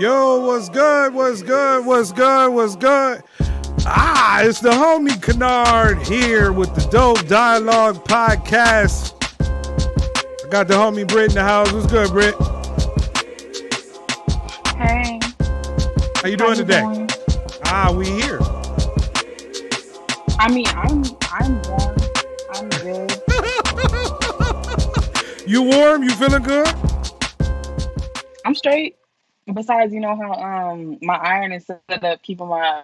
Yo, what's good? What's good? What's good? What's good? It's the homie Kynard here with the Dope Dialogue Podcast. I got the homie Britt in the house. What's good, Britt? Hey. How you doing today? We here. I mean, I'm warm. I'm good. You warm? You feeling good? I'm straight. Besides, you know how my iron is set up keeping my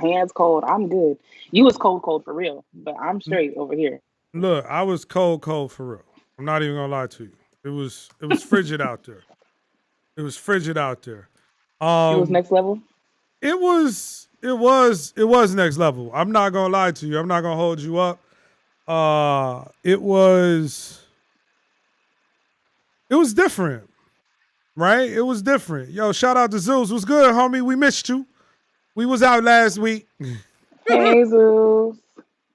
hands cold. I'm good. You was cold for real, but I'm straight over here. Look, I was cold for real. I'm not even gonna lie to you. It was frigid out there. It was frigid out there. It was next level. It was next level. I'm not gonna lie to you. I'm not gonna hold you up. It was different. Right? It was different. Yo, shout out to Zeus. What's good, homie? We missed you. We was out last week. Hey, Zeus.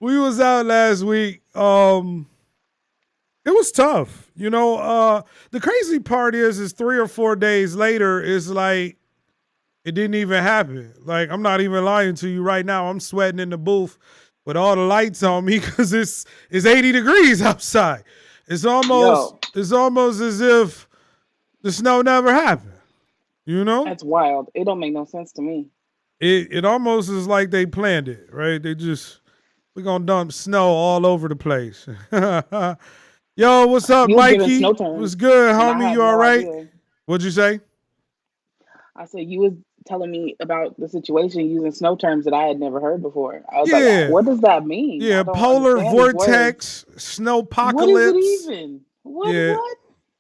We was out last week. It was tough. You know, the crazy part is 3 or 4 days later, it's like it didn't even happen. Like, I'm not even lying to you right now. I'm sweating in the booth with all the lights on me because it's 80 degrees outside. It's almost as if the snow never happened, you know? That's wild. It don't make no sense to me. It almost is like they planned it, right? We're going to dump snow all over the place. Yo, what's up, Mikey? What's good, homie? You all right? Idea. What'd you say? I said you was telling me about the situation using snow terms that I had never heard before. I was like, what does that mean? Yeah, polar vortex, snowpocalypse. What is it even? What?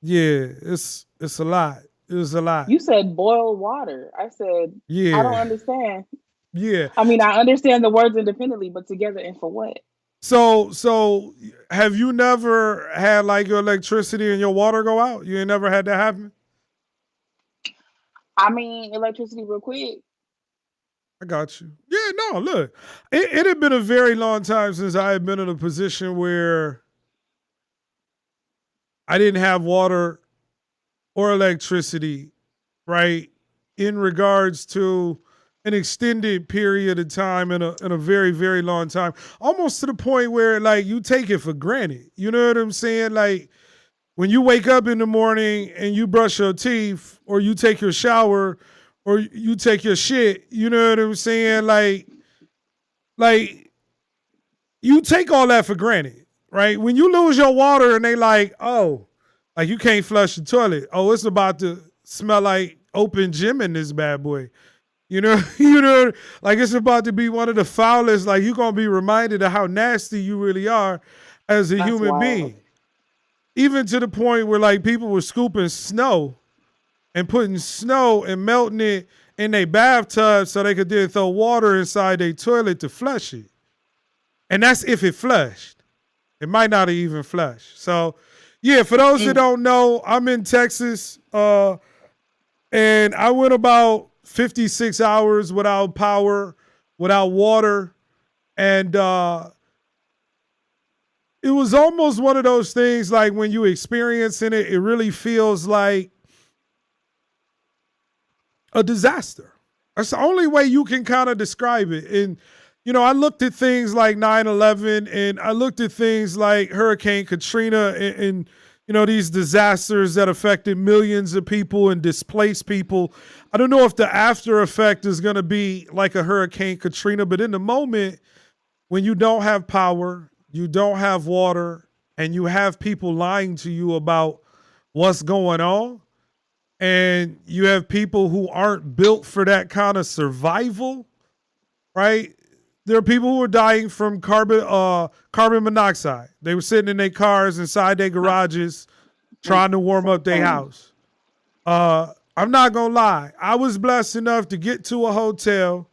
Yeah, it's a lot. It was a lot. You said boil water. I said, I don't understand. Yeah. I mean, I understand the words independently, but together and for what? So have you never had like your electricity and your water go out? You ain't never had that happen? I mean, electricity real quick. I got you. Yeah, no, look. It had been a very long time since I had been in a position where I didn't have water or electricity, right, in regards to an extended period of time in a very, very long time, almost to the point where, like, you take it for granted. You know what I'm saying? Like, when you wake up in the morning and you brush your teeth or you take your shower or you take your shit, you know what I'm saying? Like you take all that for granted. Right? When you lose your water and they like you can't flush the toilet. Oh, it's about to smell like open gym in this bad boy. You know, like it's about to be one of the foulest. Like you're gonna be reminded of how nasty you really are as a human being. Even to the point where like people were scooping snow and putting snow and melting it in their bathtub so they could then throw water inside their toilet to flush it. And that's if it flushed. It might not have even flushed. So, yeah, for those that don't know, I'm in Texas, and I went about 56 hours without power, without water, and it was almost one of those things like when you experiencing it, it really feels like a disaster. That's the only way you can kind of describe it. And you know, I looked at things like 9/11 and I looked at things like Hurricane Katrina and you know, these disasters that affected millions of people and displaced people. I don't know if the after effect is going to be like a Hurricane Katrina, but in the moment when you don't have power, you don't have water, and you have people lying to you about what's going on, and you have people who aren't built for that kind of survival, right? There are people who are dying from carbon monoxide. They were sitting in their cars inside their garages trying to warm up their house. I'm not going to lie. I was blessed enough to get to a hotel.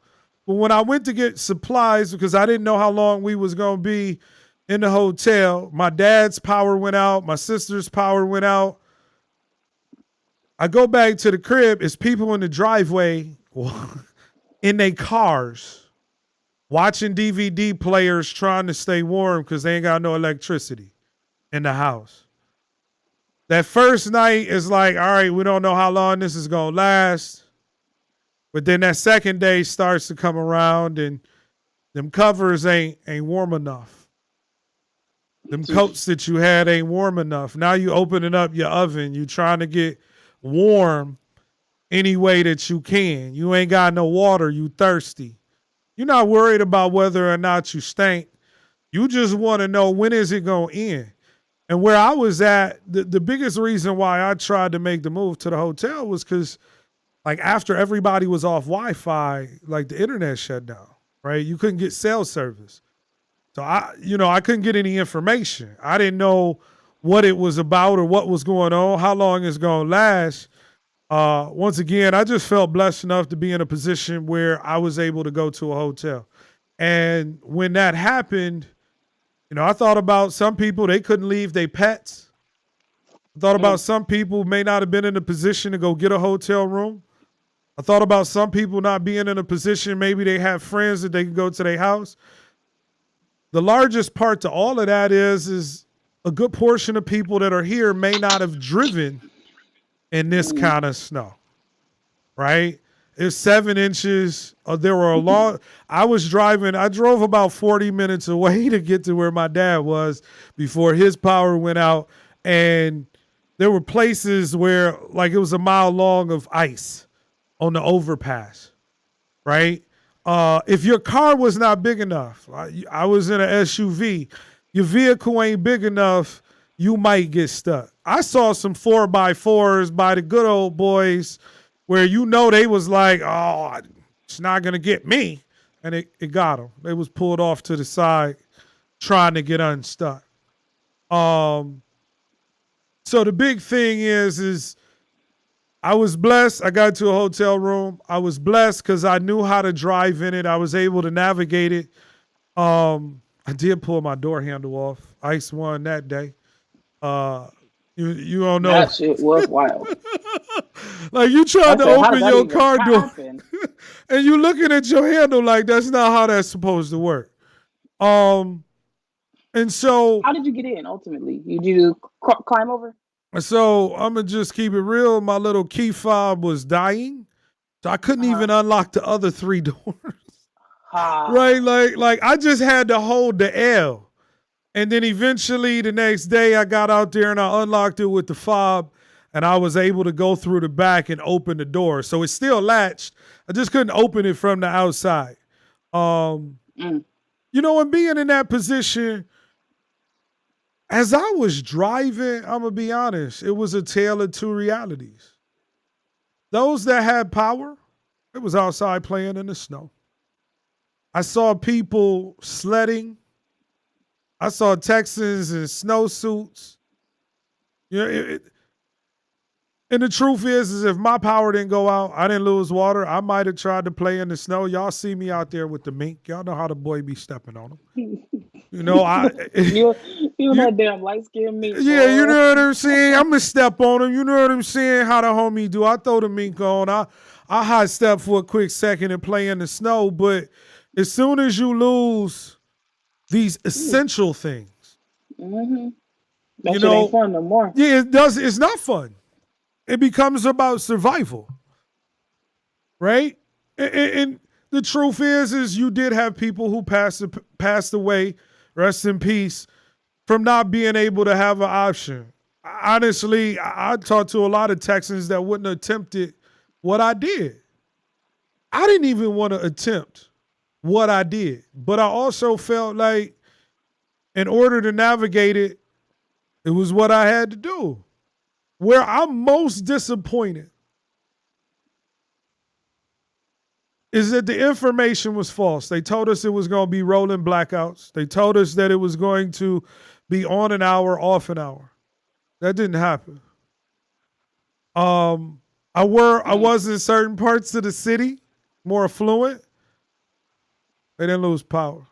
But when I went to get supplies, because I didn't know how long we was going to be in the hotel, my dad's power went out. My sister's power went out. I go back to the crib. It's people in the driveway in their cars watching DVD players trying to stay warm because they ain't got no electricity in the house. That first night is like, all right, we don't know how long this is going to last. But then that second day starts to come around and them covers ain't warm enough. Them coats that you had ain't warm enough. Now you opening up your oven. You trying to get warm any way that you can. You ain't got no water. You thirsty. You're not worried about whether or not you stink. You just want to know, when is it going to end? And where I was at, the biggest reason why I tried to make the move to the hotel was because, like, after everybody was off Wi-Fi, like, the internet shut down, right? You couldn't get cell service. So, I couldn't get any information. I didn't know what it was about or what was going on, how long it's going to last. Once again, I just felt blessed enough to be in a position where I was able to go to a hotel. And when that happened, I thought about some people, they couldn't leave their pets. I thought about some people may not have been in a position to go get a hotel room. I thought about some people not being in a position, maybe they have friends that they can go to their house. The largest part to all of that is a good portion of people that are here may not have driven in this kind of snow, right? It's 7 inches. There were I drove about 40 minutes away to get to where my dad was before his power went out. And there were places where, like, it was a mile long of ice on the overpass, right? If your car was not big enough, I was in an SUV, your vehicle ain't big enough, you might get stuck. I saw some 4x4s by the good old boys where they was like, oh, it's not going to get me. And it got them. They was pulled off to the side trying to get unstuck. So the big thing is I was blessed. I got to a hotel room. I was blessed because I knew how to drive in it. I was able to navigate it. I did pull my door handle off. Ice won that day. You don't know. That shit was wild. Like, you tried to open your car door and you looking at your handle like that's not how that's supposed to work. And so, how did you get in ultimately? Did you climb over? So I'm gonna just keep it real. My little key fob was dying, so I couldn't even unlock the other 3 doors. Right? Like I just had to hold the L. And then eventually the next day I got out there and I unlocked it with the fob and I was able to go through the back and open the door. So it's still latched. I just couldn't open it from the outside. And being in that position, as I was driving, I'm going to be honest, it was a tale of two realities. Those that had power, it was outside playing in the snow. I saw people sledding. I saw Texans in snowsuits. And the truth is if my power didn't go out, I didn't lose water, I might have tried to play in the snow. Y'all see me out there with the mink. Y'all know how the boy be stepping on them. You that damn light-skinned mink. Yeah, you know what I'm saying? I'm going to step on him. You know what I'm saying? How the homie do. I throw the mink on. I hot step for a quick second and play in the snow. But as soon as you lose these essential things, that shit ain't fun no more. Yeah, it does. It's not fun. It becomes about survival, right? And the truth is you did have people who passed away, rest in peace, from not being able to have an option. Honestly, I talked to a lot of Texans that wouldn't have attempted what I did. I didn't even want to attempt what I did, but I also felt like in order to navigate it, it was what I had to do. Where I'm most disappointed is that the information was false. They told us it was going to be rolling blackouts. They told us that it was going to be on an hour, off an hour. That didn't happen. I was in certain parts of the city, more affluent. They didn't lose power.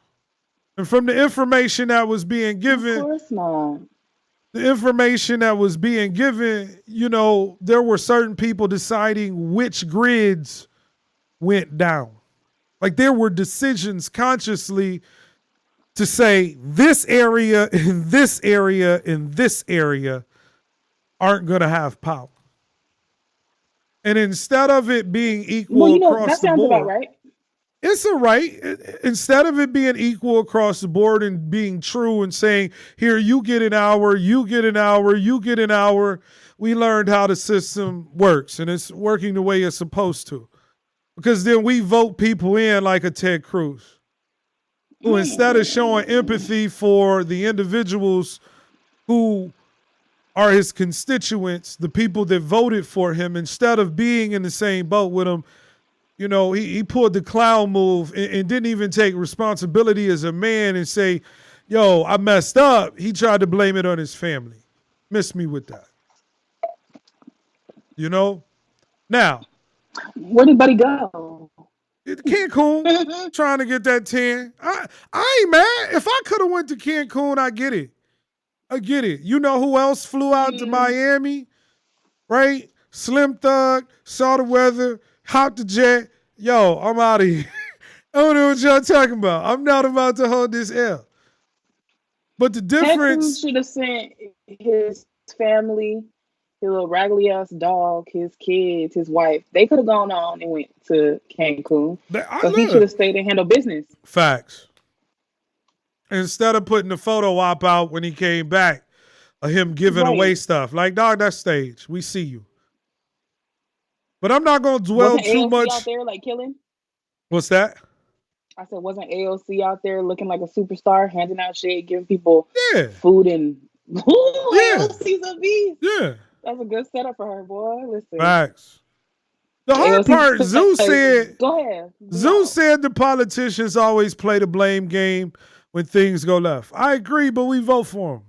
And from the information that was being given, of course not. The information that was being given, there were certain people deciding which grids went down. Like there were decisions consciously to say this area and this area and this area aren't going to have power. And instead of it being Well, equal across that the sounds about board, right. it's a right. Instead of it being equal across the board and being true and saying, here, you get an hour, you get an hour, you get an hour, we learned how the system works, and it's working the way it's supposed to. Because then we vote people in like a Ted Cruz, who instead of showing empathy for the individuals who are his constituents, the people that voted for him, instead of being in the same boat with him, he pulled the clown move and didn't even take responsibility as a man and say, yo, I messed up. He tried to blame it on his family. Miss me with that. Now, where did Buddy go? Cancun, trying to get that 10. I ain't mad. If I could have went to Cancun, I get it. You know who else flew out to Miami? Right? Slim Thug, saw the weather, hopped the jet. Yo, I'm out of here. I don't know what y'all talking about. I'm not about to hold this L. But the difference... Cancun should have sent his family, his little raggedy ass dog, his kids, his wife. They could have gone on and went to Cancun. So he should have stayed and handled business. Facts. Instead of putting the photo op out when he came back of him giving away stuff. Like, dog, that's stage. We see you. But I'm not going to dwell wasn't too AOC much. Out there, like, killing? What's that? I said, wasn't AOC out there looking like a superstar, handing out shit, giving people food and... AOC's a beast. Yeah. That's a good setup for her, boy. Listen. Facts. The hard part, Zeus said... Go ahead. Zeus said the politicians always play the blame game when things go left. I agree, but we vote for them.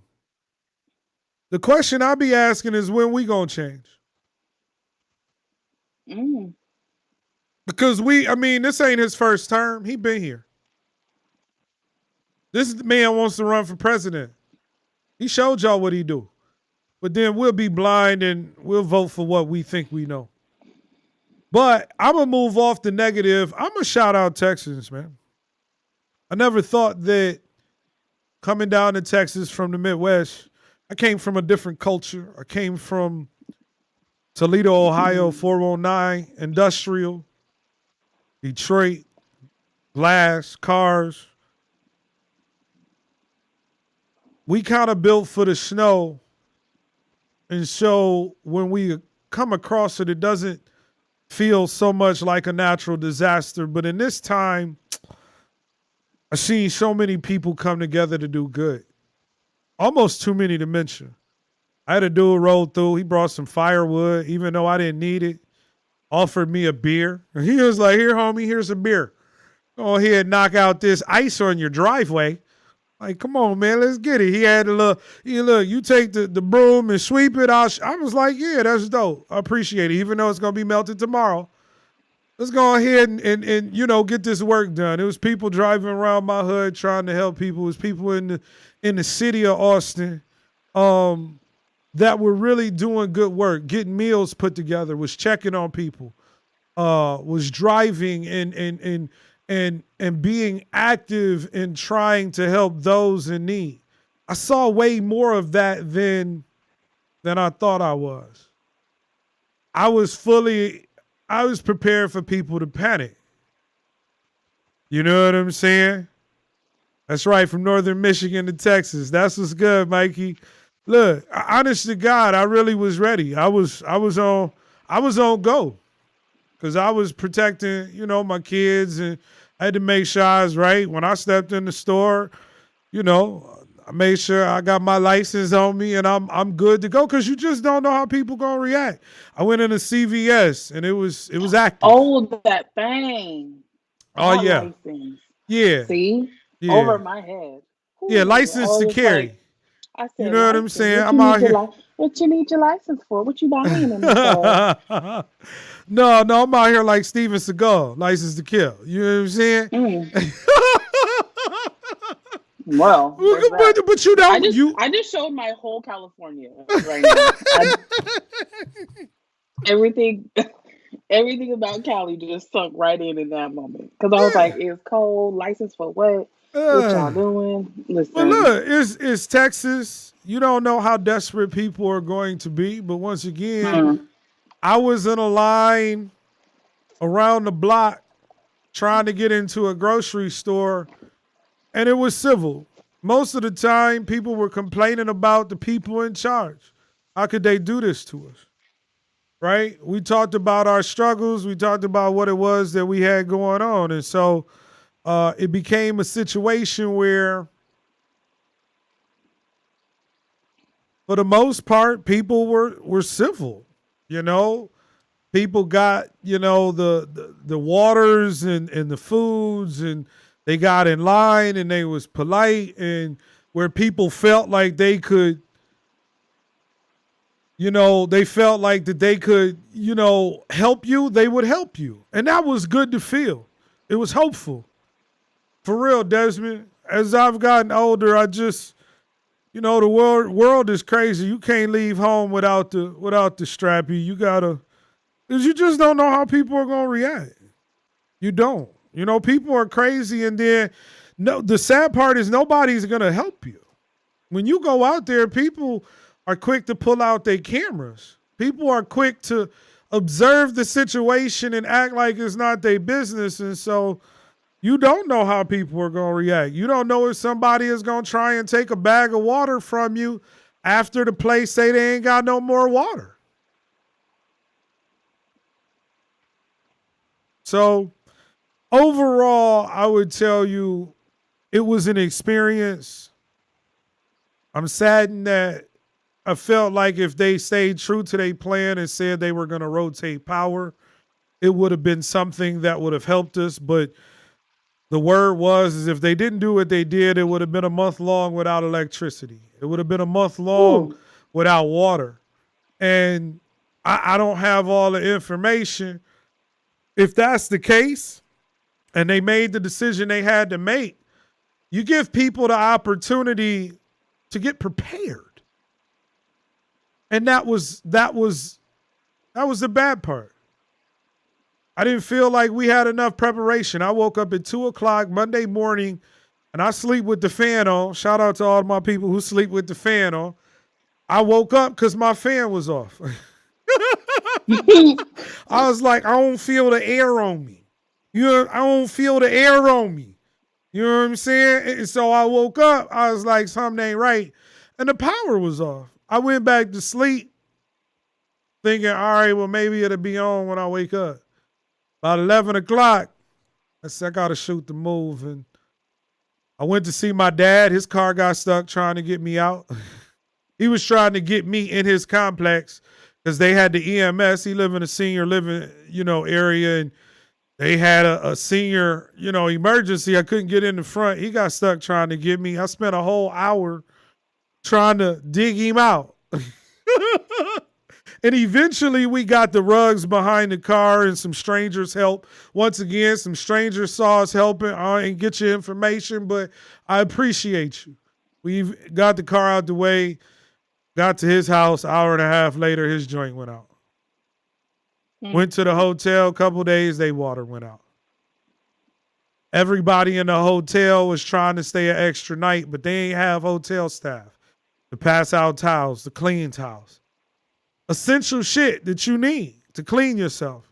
The question I be asking is when we gonna change? Because this ain't his first term. He been here. This man wants to run for president. He showed y'all what he do. But then we'll be blind and we'll vote for what we think we know. But I'm going to move off the negative. I'm going to shout out Texans, man. I never thought that coming down to Texas from the Midwest, I came from a different culture. I came from Toledo, Ohio, 409, industrial, Detroit, glass, cars. We kind of built for the snow. And so when we come across it, it doesn't feel so much like a natural disaster. But in this time, I've seen so many people come together to do good. Almost too many to mention. I had a dude roll through. He brought some firewood, even though I didn't need it. Offered me a beer. And he was like, here, homie, here's a beer. Go ahead and knock out this ice on your driveway. Like, come on, man, let's get it. He had a little, you take the broom and sweep it. I was like, yeah, that's dope. I appreciate it, even though it's going to be melted tomorrow. Let's go ahead and get this work done. It was people driving around my hood trying to help people. It was people in the city of Austin that were really doing good work, getting meals put together, was checking on people, was driving and being active in trying to help those in need. I saw way more of that than I thought I was. I was prepared for people to panic. You know what I'm saying? That's right, from northern Michigan to Texas. That's what's good, Mikey. Look, honest to God, I really was ready. I was on go. Because I was protecting, my kids, and I had to make sure I was right. When I stepped in the store, I made sure I got my license on me and I'm good to go, because you just don't know how people gonna react. I went into CVS and it was active. Oh, that thing. Oh, yeah. License. Yeah. See? Yeah. Over my head. Ooh, yeah, license to carry. Like, I said, you know what I'm saying? I'm out here. What you need your license for? What you buying in the store? No, I'm out here like Steven Seagal, license to kill. You know what I'm saying? Well, but you know, I just showed my whole California right now. Everything about Cali just sunk right in that moment, because I was like, it's cold. License for what? What y'all Uh, doing? but Listen. look, it's Texas. You don't know how desperate people are going to be. But once again, Mm. I was in a line around the block trying to get into a grocery store, and it was civil. Most of the time, people were complaining about the people in charge. How could they do this to us? Right? We talked about our struggles. We talked about what it was that we had going on. And so it became a situation where, for the most part, people were civil. You know, people got, the waters and the foods, and they got in line and they was polite, and where people felt like they could, they felt like that they could, help you, they would help you. And that was good to feel. It was hopeful. For real, Desmond. As I've gotten older, I just, the world is crazy. You can't leave home without the strappy. You gotta, because you just don't know how people are gonna react. You don't. People are crazy, and then no. The sad part is nobody's gonna help you. When you go out there, people are quick to pull out their cameras. People are quick to observe the situation and act like it's not their business, and so you don't know how people are gonna react. You don't know if somebody is gonna try and take a bag of water from you after the place say they ain't got no more water. So overall, I would tell you it was an experience. I'm saddened that I felt like if they stayed true to their plan and said they were going to rotate power, it would have been something that would have helped us. But the word was is if they didn't do what they did, it would have been a month long without electricity. It would have been a month long without water. And I don't have all the information. If that's the case, and they made the decision they had to make, you give people the opportunity to get prepared. And that was the bad part. I didn't feel like we had enough preparation. I woke up at 2:00 Monday morning, and I sleep with the fan on. Shout out to all my people who sleep with the fan on. I woke up because my fan was off. I was like, I don't feel the air on me. I don't feel the air on me. You know what I'm saying? And so I woke up. I was like, something ain't right. And the power was off. I went back to sleep thinking, all right, well, maybe it'll be on when I wake up. About 11 o'clock, I said, I got to shoot the move. And I went to see my dad. His car got stuck trying to get me out. He was trying to get me in his complex because they had the EMS. He lived in a senior living, area, and they had a senior, emergency. I couldn't get in the front. He got stuck trying to get me. I spent a whole hour trying to dig him out. And eventually we got the rugs behind the car and some strangers helped. Once again, some strangers saw us helping and get your information, but I appreciate you. We've got the car out the way, got to his house, hour and a half later, his joint went out. Went to the hotel, a couple days, their water went out. Everybody in the hotel was trying to stay an extra night, but they ain't have hotel staff to pass out towels, to clean towels. Essential shit that you need to clean yourself.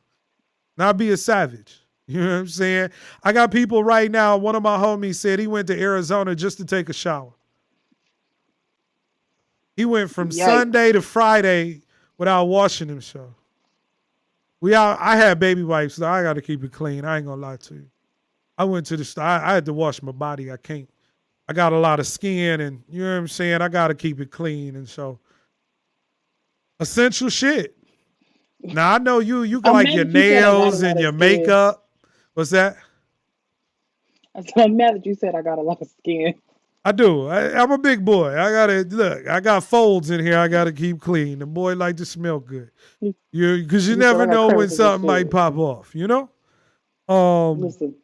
Not be a savage. You know what I'm saying? I got people right now, one of my homies said he went to Arizona just to take a shower. He went from Sunday to Friday without washing himself. I had baby wipes, so I got to keep it clean. I ain't going to lie to you. I went to the store. I had to wash my body. I got a lot of skin, and you know what I'm saying? I got to keep it clean. And so, essential shit. Now, I know you got like your nails and your makeup. What's that? I'm mad that you said I got a lot of skin. I do. I'm a big boy. I got folds in here I got to keep clean. The boy like to smell good. Because you never know when something might pop off, Listen.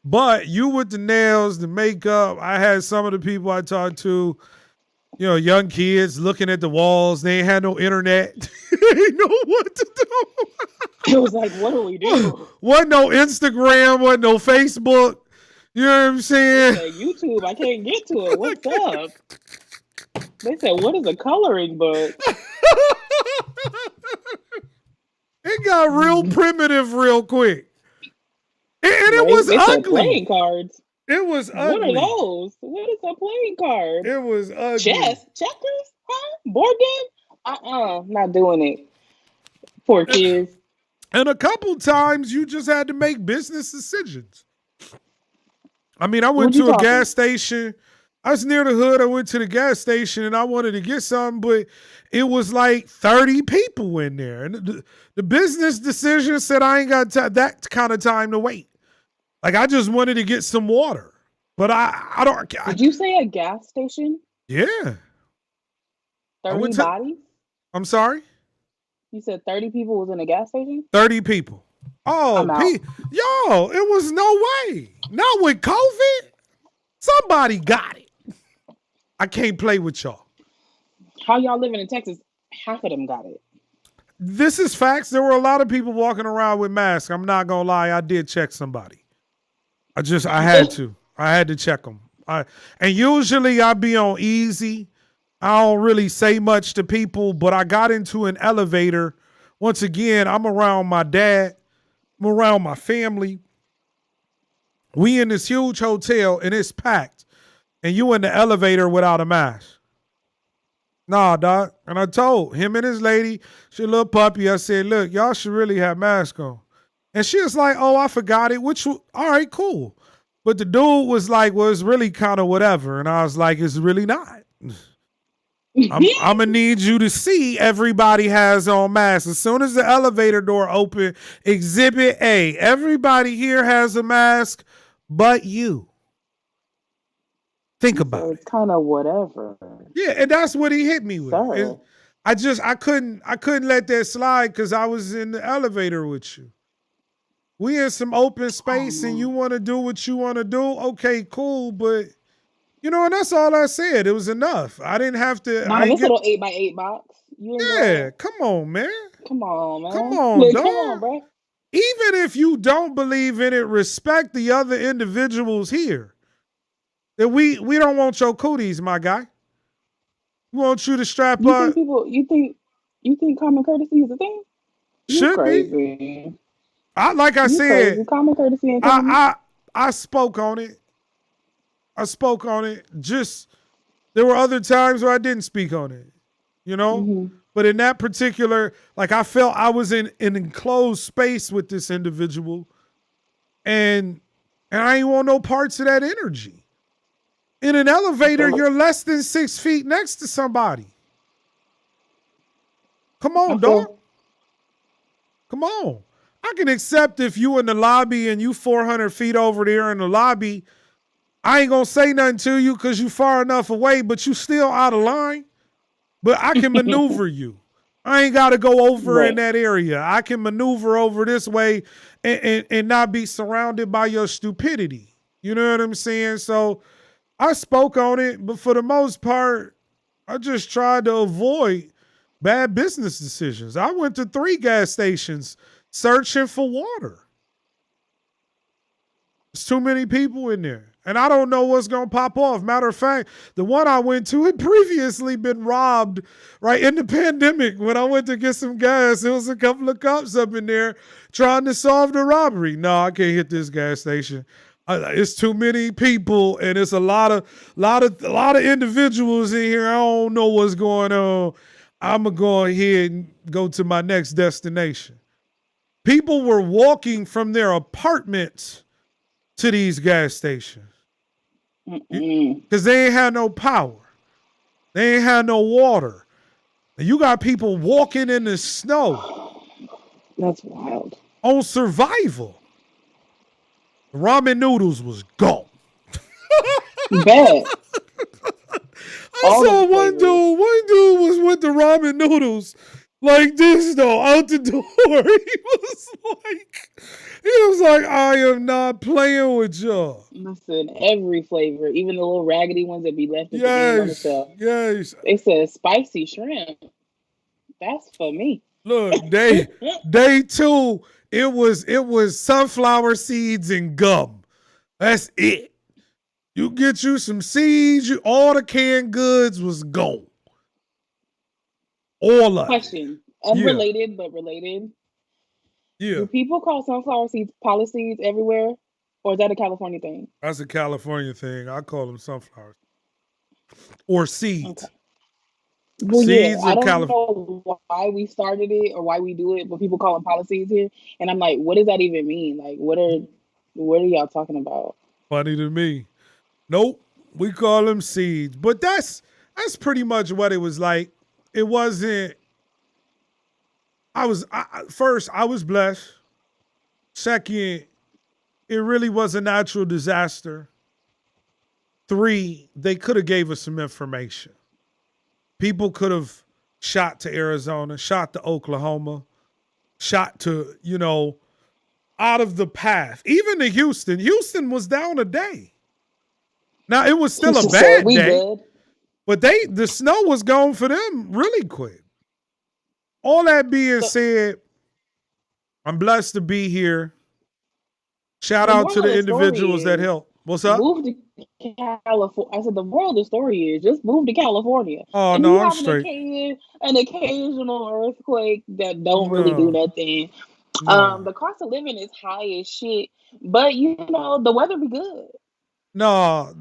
But you with the nails, the makeup, I had some of the people I talked to, young kids looking at the walls. They ain't had no internet. They didn't know what to do. It was like, what do we do? Wasn't no Instagram, wasn't no Facebook. You know what I'm saying? They said, YouTube, I can't get to it. What's up? They said, what is a coloring book? It got real primitive real quick. And it was They said ugly. playing cards. It was ugly. What are those? What is a playing card? It was ugly. Chess? Checkers? Huh? Board game? Not doing it. Poor kids. And a couple times you just had to make business decisions. I mean, I went to a gas station. I was near the hood. I went to the gas station and I wanted to get something, but it was like 30 people in there. And the business decision said I ain't got that kind of time to wait. Like, I just wanted to get some water. But I don't. Did you say a gas station? Yeah. 30 bodies? I'm sorry? You said 30 people was in a gas station? 30 people. Oh, yo, it was no way. Not with COVID. Somebody got it. I can't play with y'all. How y'all living in Texas? Half of them got it. This is facts. There were a lot of people walking around with masks. I'm not going to lie. I did check somebody. I had to. I had to check them. And usually I be on easy. I don't really say much to people, but I got into an elevator. Once again, I'm around my dad. I'm around my family. We in this huge hotel and it's packed. And you in the elevator without a mask. Nah, dog. And I told him and his lady, she a little puppy. I said, look, y'all should really have masks on. And she was like, oh, I forgot it. All right, cool. But the dude was like, well, it's really kind of whatever. And I was like, it's really not. I'm going to need you to see everybody has on masks. As soon as the elevator door open, exhibit A, everybody here has a mask but you. Think about it. It's kind of whatever. Yeah, and that's what he hit me with. I couldn't let that slide because I was in the elevator with you. We in some open space and you want to do what you want to do. Okay, cool. But, you know, and that's all I said. It was enough. I didn't have to. This little 8x8 box. Come on, man. Come on, man. Come on, dog. Come on, bro. Even if you don't believe in it, respect the other individuals here. That we don't want your cooties, my guy. We want you to strap up. You think common courtesy is a thing? Should be. I said, common courtesy and I spoke on it. Just there were other times where I didn't speak on it, you know? Mm-hmm. But in that particular, like I felt I was in an enclosed space with this individual and I ain't want no parts of that energy. In an elevator, you're less than 6 feet next to somebody. Come on, dog. Come on. I can accept if you in the lobby and you 400 feet over there in the lobby. I ain't going to say nothing to you because you far enough away, but you still out of line. But I can maneuver you. I ain't got to go over in that area. I can maneuver over this way and not be surrounded by your stupidity. You know what I'm saying? So I spoke on it, but for the most part, I just tried to avoid bad business decisions. I went to 3 gas stations searching for water. There's too many people in there. And I don't know what's going to pop off. Matter of fact, the one I went to had previously been robbed right in the pandemic. When I went to get some gas, there was a couple of cops up in there trying to solve the robbery. No, I can't hit this gas station. It's too many people, and it's a lot of individuals in here. I don't know what's going on. I'm gonna go ahead and go to my next destination. People were walking from their apartments to these gas stations because they ain't had no power, they ain't had no water. And you got people walking in the snow. That's wild. On survival. Ramen noodles was gone. Bad. I saw one dude was with the ramen noodles like this though, out the door. He was like, I am not playing with y'all. Listen, every flavor, even the little raggedy ones that be left at the end on the shelf. Yes. They said spicy shrimp. That's for me. Look, day 2, it was sunflower seeds and gum. That's it. You get you some seeds, all the canned goods was gone. All of Question. it. Yeah. Unrelated, but related. Yeah. Do people call sunflower seeds polyseeds everywhere? Or is that a California thing? That's a California thing. I call them sunflowers. Or seeds. Okay. Well, seeds yeah, I of don't know why we started it or why we do it, but people call them policies here, and I'm like, what does that even mean? Like, what are y'all talking about? Funny to me. Nope, we call them seeds, but that's pretty much what it was like. It wasn't. First, I was blessed. Second, it really was a natural disaster. 3, they could have gave us some information. People could have shot to Arizona, shot to Oklahoma, shot to, out of the path. Even to Houston. Houston was down a day. Now, it was still a bad day. Good. But the snow was gone for them really quick. All that being said, I'm blessed to be here. Shout out to the individuals that helped. What's up? Move to California. I said the moral of the story is just move to California. Oh, and no, I'm straight. An occasional earthquake that don't really do nothing. No. The cost of living is high as shit, but the weather be good. No,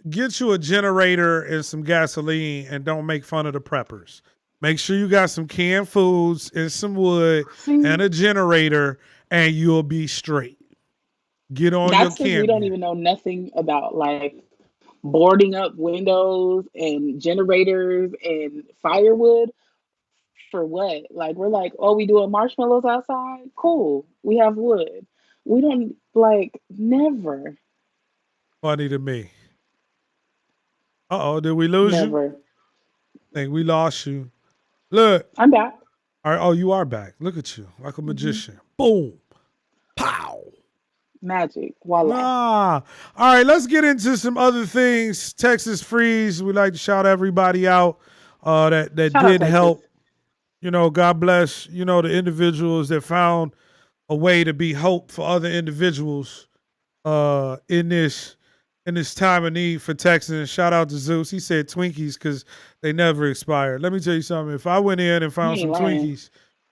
get you a generator and some gasoline and don't make fun of the preppers. Make sure you got some canned foods and some wood and a generator, and you'll be straight. Get on your camera. We don't even know nothing about like boarding up windows and generators and firewood. For what? Like, we're like, oh, we doing marshmallows outside? Cool. We have wood. We don't, never. Funny to me. Uh-oh, did we lose you? I think we lost you. Look. I'm back. All right. Oh, you are back. Look at you. Like a magician. Boom. Pow. Magic. Voila. All right, let's get into some other things. Texas Freeze. We'd like to shout everybody out that did help. God bless, the individuals that found a way to be hope for other individuals in this time of need for Texans. Shout out to Zeus. He said Twinkies because they never expired. Let me tell you something. If I went in and found some Twinkies,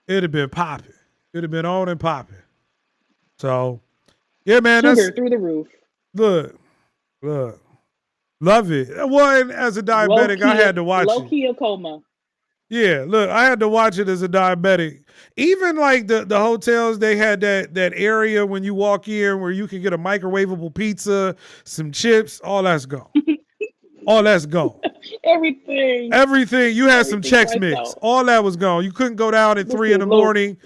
it'd have been popping. It'd have been on and popping. So, yeah, man. Sugar through the roof. Look. Love it. Well, and as a diabetic, I had to watch it. Low-key a coma. Yeah, look, I had to watch it as a diabetic. Even like the hotels, they had that area when you walk in where you can get a microwavable pizza, some chips, all that's gone. All that's gone. Everything. You had some Chex Mix. All that was gone. You couldn't go down at 3 in the morning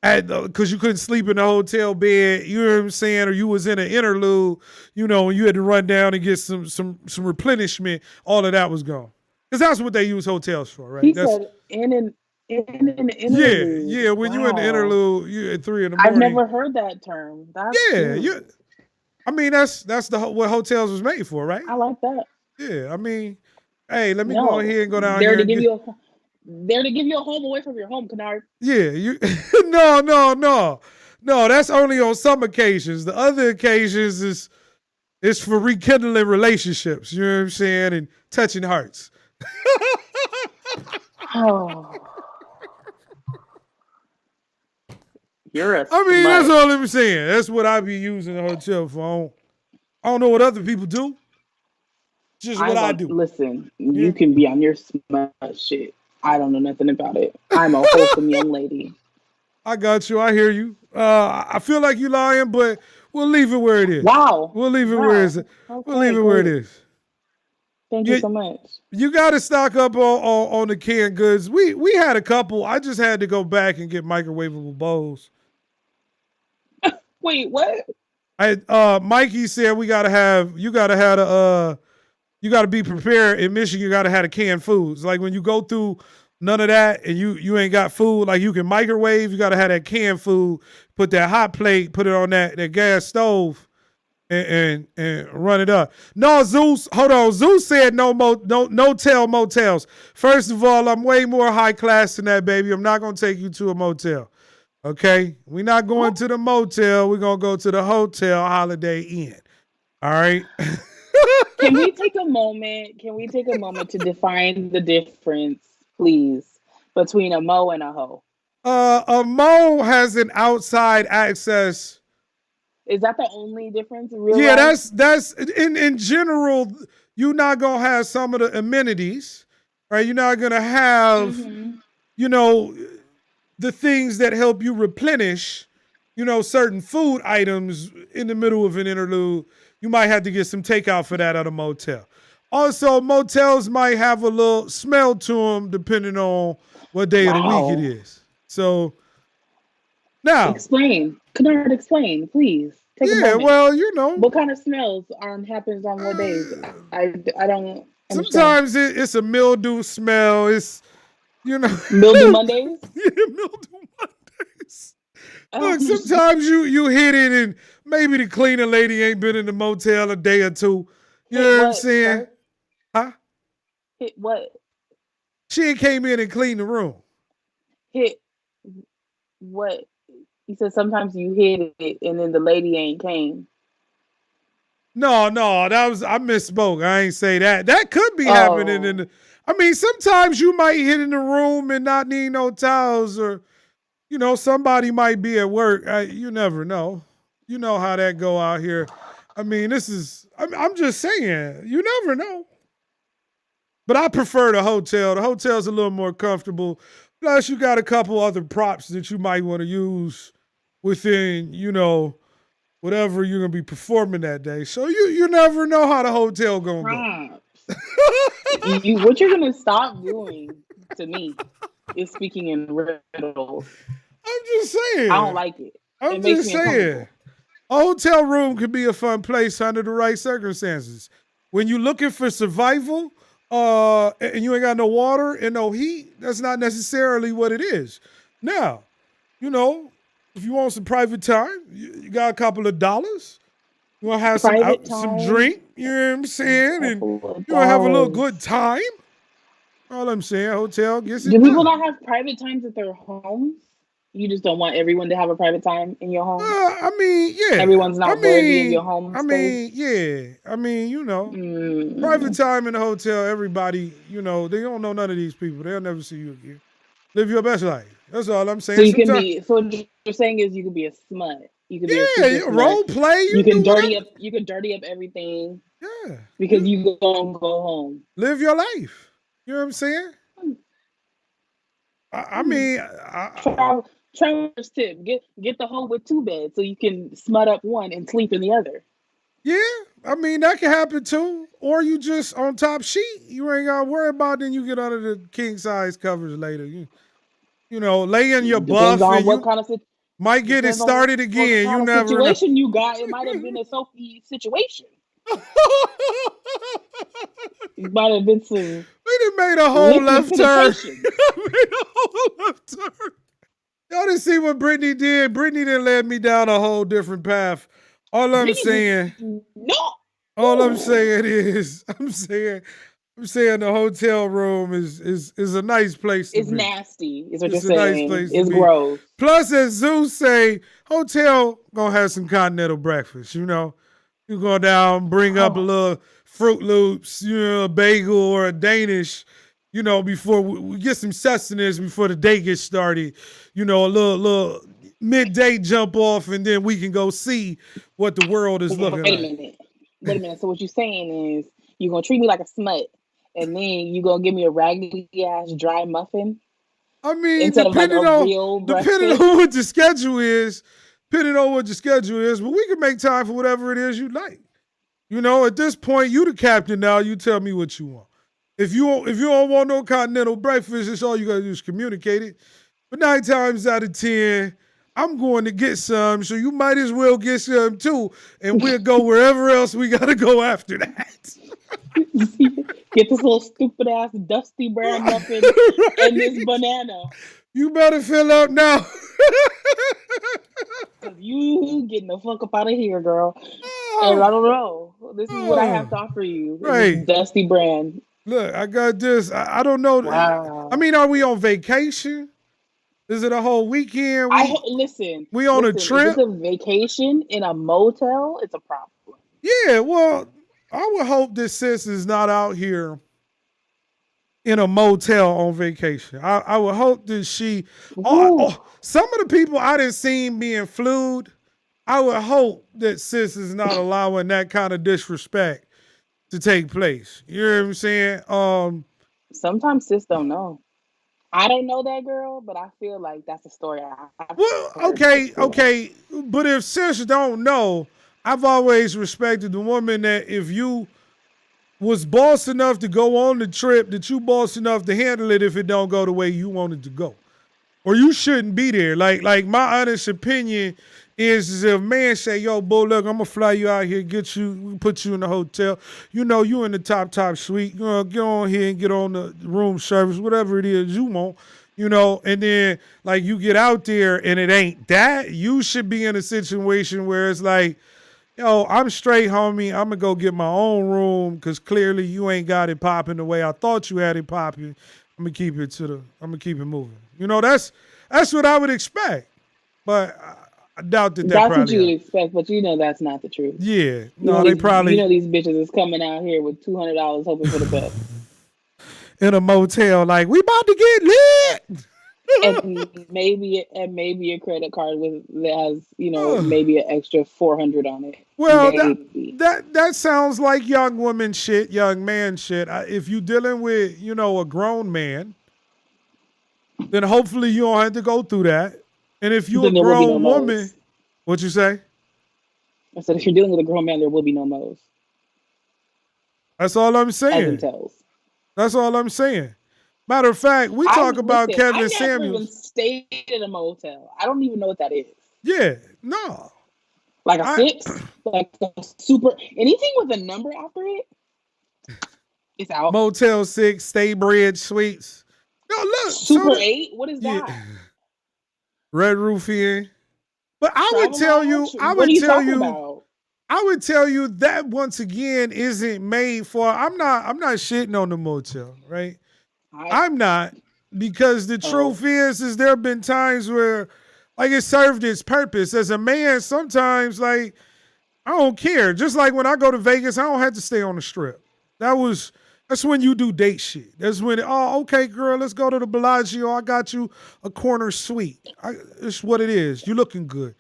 because you couldn't sleep in the hotel bed. You know what I'm saying? Or you was in an interlude, and you had to run down and get some replenishment. All of that was gone. Because that's what they use hotels for, right? He said in an interlude. Yeah. When you're in the interlude, you at 3 in the morning. I've never heard that term. That's cute. I mean, that's what hotels was made for, right? I like that. Yeah, I mean, hey, let me go ahead and go down there here. To give you a home away from your home, Kynard. Yeah, you. No. That's only on some occasions. The other occasions is for rekindling relationships. You know what I'm saying, and touching hearts. Oh. You're a I mean, that's all I'm saying. That's what I be using the hotel for. I don't know what other people do. Just what I do. Listen, you can be on your smut shit. I don't know nothing about it. I'm a wholesome young lady. I got you. I hear you. I feel like you lying, but we'll leave it where it is. Wow. We'll leave it where it is. We'll leave it where it is. Thank you so much. You got to stock up on the canned goods. We had a couple. I just had to go back and get microwavable bowls. Wait, what? Mikey said you gotta be prepared in Michigan. You gotta have the canned foods. Like when you go through none of that and you ain't got food, like you can microwave, you gotta have that canned food, put that hot plate, put it on that gas stove and run it up. No, Zeus, hold on. Zeus said no motels. First of all, I'm way more high class than that, baby. I'm not gonna take you to a motel. Okay? We're not going to the motel. We're going to go to the hotel Holiday Inn. All right. Can we take a moment? Can we take a moment to define the difference, please, between a mo and a hoe? A mo has an outside access. Is that the only difference in real Yeah, life? that's in general. You're not gonna have some of the amenities, right? You're not gonna have, Mm-hmm. you know, the things that help you replenish, certain food items in the middle of an interlude. You might have to get some takeout for that at a motel. Also, motels might have a little smell to them depending on what day of the week it Wow. is. So now, Explain. Kynard, explain, please. Take a yeah, moment. well, What kind of smells happens on what days? uh, I don't understand. sometimes it's a mildew smell. It's, you know, Mildew Mondays? yeah, mildew Mondays. I don't Look, understand. sometimes you hit it and maybe the cleaner lady ain't been in the motel a day or two. You Hit know what I'm what, saying? sir? Huh? Hit what? She ain't came in and cleaned the room. Hit what? He said sometimes you hit it and then the lady ain't came. No, that was I misspoke. I ain't say that. That could be happening in Oh. the. I mean, sometimes you might hit in the room and not need no towels, or somebody might be at work. You never know. You know how that go out here. I mean, this is. I'm just saying. You never know. But I prefer the hotel. The hotel's a little more comfortable. Plus, you got a couple other props that you might want to use within, whatever you're gonna be performing that day. So you never know how the hotel gonna go. Props. What you're gonna stop doing to me is speaking in riddles. I'm just saying. I don't like it. I'm It makes just me saying. uncomfortable. A hotel room could be a fun place under the right circumstances. When you're looking for survival, and you ain't got no water and no heat, that's not necessarily what it is. Now, if you want some private time, you got a couple of dollars. You want to have Private some time. drink, you know what I'm saying? And Couple you of want to have a little dollars. good time. All I'm saying, hotel gets Do it people done. not have private times at their homes? You just don't want everyone to have a private time in your home? I mean, yeah. Everyone's not worthy of your home space? Yeah. I mean, private Mm. time in the hotel, everybody, they don't know none of these people. They'll never see you again. Live your best life. That's all I'm So saying. Sometimes, what you're saying is you could be a smut. You could be a yeah, super smut. role play, you You can can do whatever. dirty up everything Yeah. because you gonna go home. Live your life. You know what I'm saying? Hmm. I mean, Traveler's tip: get the home with two beds so you can smut up one and sleep in the other. yeah, I mean, that can happen too. Or you just on top sheet. You ain't got to worry about it. Then you get under the king size covers later. Lay in your Depends buff on and what you kind of might get it depends on started what again. You kind of never know. situation you got. It might have been a Sophie situation. It might have been some We done made a whole liquid left turn. penetration. Made a whole left turn. Y'all didn't see what Brittany did. Brittany done led me down a whole different path. All I'm saying, No. all I'm saying is, I'm saying the hotel room is a nice place to It's be. nasty, is what you're It's a nice saying. place to It's be. gross. Plus, as Zeus say, hotel gonna have some continental breakfast. You go down, bring up a Oh, little Fruit Loops, a bagel or a Danish. Before we get some sustenance before the day gets started. A little midday jump off, and then we can go see what the world is looking wait a like. minute. Wait a minute. So what you're saying is you're gonna treat me like a smut, and then you gonna give me a raggedy ass dry muffin I mean, instead of like a real depending breakfast? on what the schedule is, but we can make time for whatever it is you like. At this point, you the captain now. You tell me what you want. If you don't want no continental breakfast, it's all you gotta do is communicate it. But 9 times out of 10, I'm going to get some, so you might as well get some too, and we'll go wherever else we gotta go after that. Get this little stupid ass dusty brown muffin and this Right? banana. You better fill up now. Cause you getting the fuck up out of here, girl. And I Oh, don't know. This is what I have oh, to offer you in this right. dusty brand. Look, I got this. I don't know. I Wow. mean, are we on vacation? Is it a whole weekend? Listen, We on a listen. If it's trip? a vacation in a motel, it's a problem. Yeah, well, I would hope that sis is not out here in a motel on vacation. I would hope that she, Ooh, some of the people I didn't see being flued, I would hope that sis is not allowing that kind of disrespect to take place. You know what I'm saying? sometimes sis don't know. I don't know that girl, but I feel like that's a story I've Well, heard okay, before. okay, but if sis don't know, I've always respected the woman that if you was boss enough to go on the trip, that you boss enough to handle it if it don't go the way you want it to go. Or you shouldn't be there. Like my honest opinion is if a man say, yo, boo, look, I'm gonna fly you out here, get you, put you in the hotel. You know, you in the top suite. You know, get on here and get on the room service, whatever it is you want. You know, and then like you get out there and it ain't that. You should be in a situation where it's like, yo, I'm straight, homie. I'm gonna go get my own room because clearly you ain't got it popping the way I thought you had it popping. I'm gonna keep it moving. You know, that's what I would expect. But I doubt that That's what probably you would happened. expect, but you know that's not the truth. Yeah, You know no, they you probably know these bitches is coming out here with $200 hoping for the best. in a motel like we about to get lit. And maybe a credit card that has, maybe an extra 400 on it. Well, Maybe. that sounds like young woman shit, young man shit. If you dealing with a grown man, then hopefully you don't have to go through that. And if you a Then there will be no grown woman, moles. what you say? I said if you're dealing with a grown man, there will be no moles, That's all I'm as in saying. toes. That's all I'm saying. Matter of fact, we talk about I Kevin never even Samuels. stayed in a motel. I don't even know what that is. Yeah, no. Like a I six, like a super anything with a number after it, it's out. Motel 6, Stay Bread Suites. No, look, so Super eight, what is yeah, that? Red Roof Inn. But Travel Lodge? What are you talking about? I would tell you that once again isn't made for. I'm not shitting on the motel, right? I I'm not because the oh truth is there have been times where like it served its purpose. As a man, sometimes like I don't care. Just like when I go to Vegas, I don't have to stay on the strip. That's when you do date shit. That's when okay, girl, let's go to the Bellagio. I got you a corner suite. It's what it is. You looking good.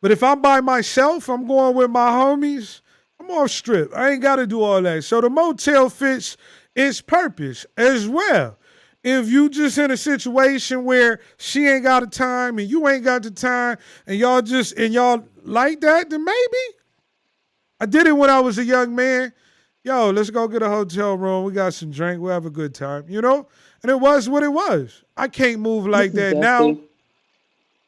But if I'm by myself, I'm going with my homies, I'm off strip. I ain't gotta do all that. So the motel fits its purpose as well. If you just in a situation where she ain't got the time and you ain't got the time and y'all like that, then maybe. I did it when I was a young man. Yo, let's go get a hotel room. We got some drink. We'll have a good time, And it was what it was. I can't move this like is that now. dusty.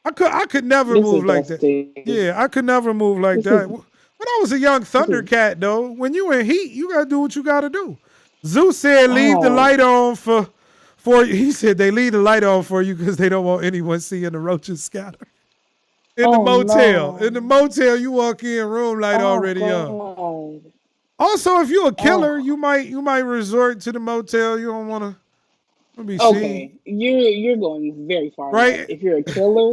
I could never This is move like that. dusty. Yeah, I could never move like This that. is When I was a young this is Thundercat, though, when you in heat, you gotta do what you gotta do. Zeus said, "Leave the oh light on for you." He said they leave the light on for you because they don't want anyone seeing the roaches scatter. In the oh motel, in the no. motel, you walk in, room light Oh already on. God. Also, if you're a killer, Oh. you might resort to the motel. You don't want to be seen, Okay. You're going very far on that. right? If you're a killer,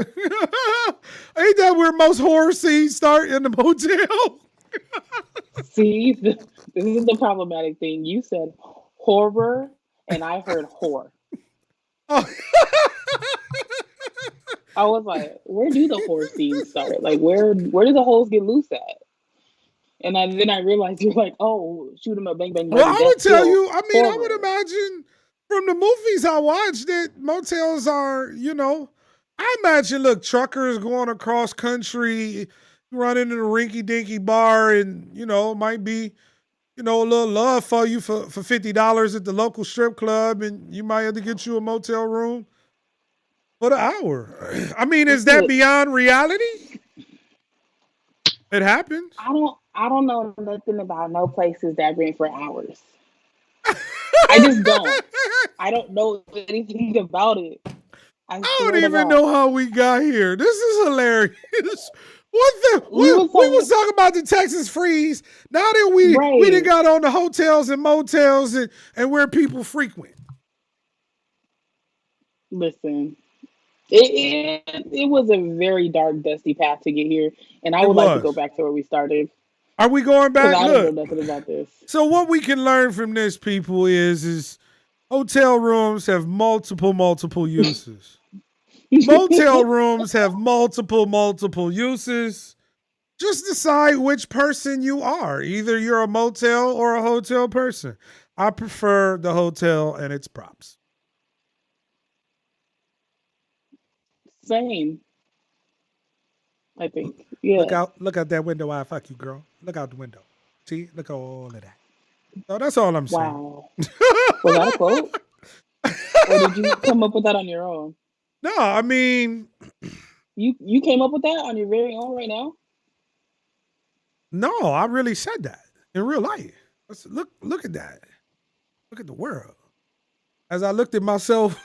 Ain't that where most horror scenes start in the motel? see, this is the problematic thing. You said horror, and I heard whore. Oh, I was like, where do the horror scenes start? Like, where do the holes get loose at? And then I realized you're like, oh, shoot 'em up, bang bang, well, murder, I death, would tell kill, you. I mean, I would horror. imagine from the movies I watched that motels are. I imagine look truckers going across country, running in a rinky dinky bar, and might be a little love for you for $50 at the local strip club, and you might have to get you a motel room for the hour. I mean, is This that is beyond reality? It happens. I don't know nothing about no places that rent for hours. I just don't. I don't know anything about it. I I swear don't to even God. know how we got here. This is hilarious. We was We was talking talking about the Texas freeze. Now that we done right. got on the hotels and motels and where people frequent. Listen, it was a very dark, dusty path to get here, and I It would like to go was. back to where we started. Are we going Because back? I don't know Look. nothing about this. So what we can learn from this, people, is hotel rooms have multiple uses. Motel rooms have multiple uses. Just decide which person you are. Either you're a motel or a hotel person. I prefer the hotel and its props. Same, I think. Yeah. Look out that window. I fuck you, girl. Look out the window. See, look at all of that. So that's all I'm saying. Wow. Was that a quote? Or did you come up with that on your own? No, I mean, you came up with that on your very own right now? no, I really said that in real life. Look at that. Look at the world. As I looked at myself,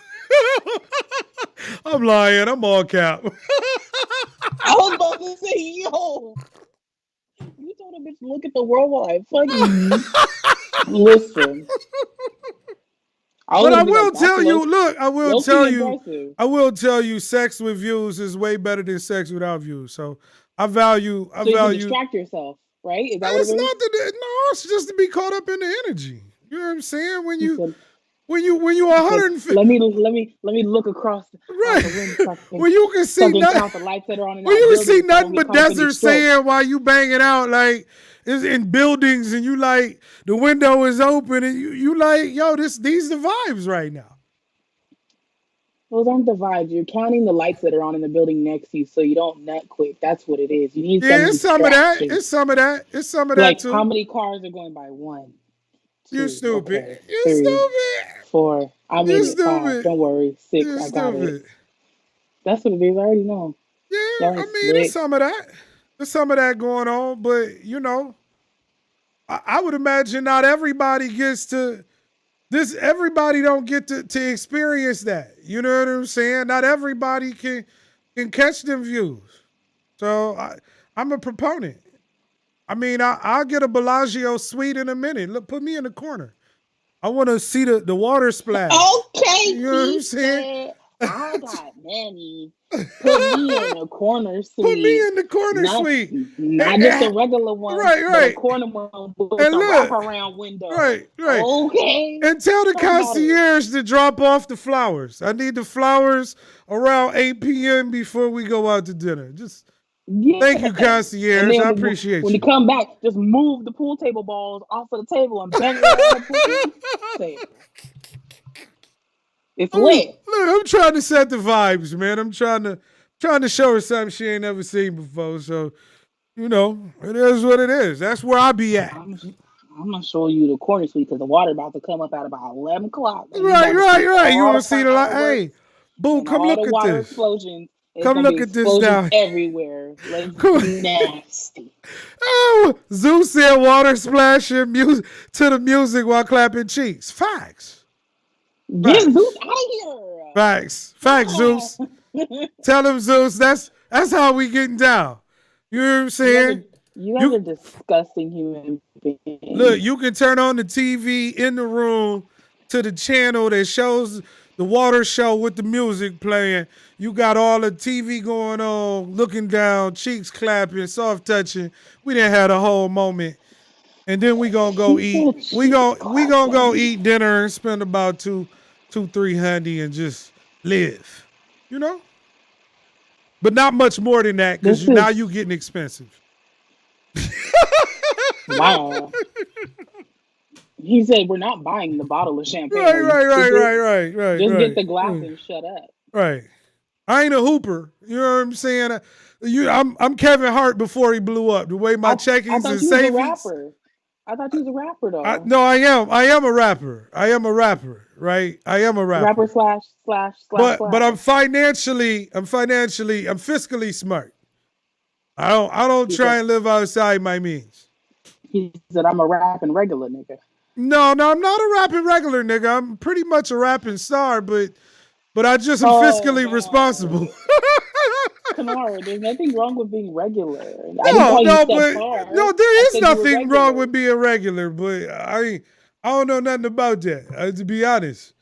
I'm lying. I'm all cap. I was about to say, yo, you told a bitch to look at the world while I fucking listen. But I will tell you, look, I will tell you, sex with views is way better than sex without views. So I value. You can distract yourself, right? Is that what it is? It's just to be caught up in the energy. You know what I'm saying? When you 150. Let me look across the window. When you can see nothing. When you can see nothing but desert sand while you banging out, like it's in buildings, and you like the window is open, and you like, yo, these the vibes right now. Those aren't the vibes. You're counting the lights that are on in the building next to you, so you don't nut quick. That's what it is. You need it's some of that. It's some of that. It's some of that too. How many cars are going by? 1, 2, you stupid. Okay, You're 3, stupid. 4. I made it 5. Don't worry. 6. I got it. That's what it is. I already know. Yeah, I mean, there's some of that. There's some of that going on, but you know, I would imagine not everybody gets to this. Everybody don't get to experience that. You know what I'm saying? Not everybody can catch them views. So I'm a proponent. I mean, I'll get a Bellagio suite in a minute. Look, put me in the corner. I want to see the water splash. Okay, you know what I'm saying? I got money. Put me in the corner suite. Put me in the corner suite. Not just a regular one. Right. But a corner one with a wraparound window. Right. Okay. And tell the concierge to drop off the flowers. I need the flowers around 8 p.m. before we go out to dinner. Just thank you, concierge. I appreciate you. When you come back, just move the pool table balls off of the table and bang it on the pool table. It's lit. Look, I'm trying to set the vibes, man. I'm trying to show her something she ain't never seen before. So, you know, it is what it is. That's where I be at. I'm gonna show you the corner suite because the water about to come up at about 11 o'clock. Right. You want to see the light? Hey, boo, come look at this. Explosions. Come look at this now. Everywhere. Nasty. Oh, Zeus said water splashing music to the music while clapping cheeks. Facts. Get Zeus out of here. Facts, Zeus. Tell him, Zeus, that's how we getting down. You know what I'm saying? You guys are disgusting human beings. Look, you can turn on the TV in the room to the channel that shows the water show with the music playing. You got all the TV going on, looking down, cheeks clapping, soft touching. We didn't have the whole moment. And then we gonna go eat. We gonna go eat dinner and spend about $200-300 and just live, you know. But not much more than that because now you getting expensive. Wow. He said we're not buying the bottle of champagne. Right. Just get the glass and shut up. Right. I ain't a hooper. You know what I'm saying? I'm Kevin Hart before he blew up. The way my checkings and savings. I thought you was a rapper though. No, I am. I am a rapper. Right? I am a rapper. Rapper slash. But I'm fiscally smart. I don't try and live outside my means. He said I'm a rapping regular nigga. No, I'm not a rapping regular nigga. I'm pretty much a rapping star, but I just am fiscally responsible. Kynard, there's nothing wrong with being regular. No, there is nothing wrong with being regular, but I don't know nothing about that. To be honest,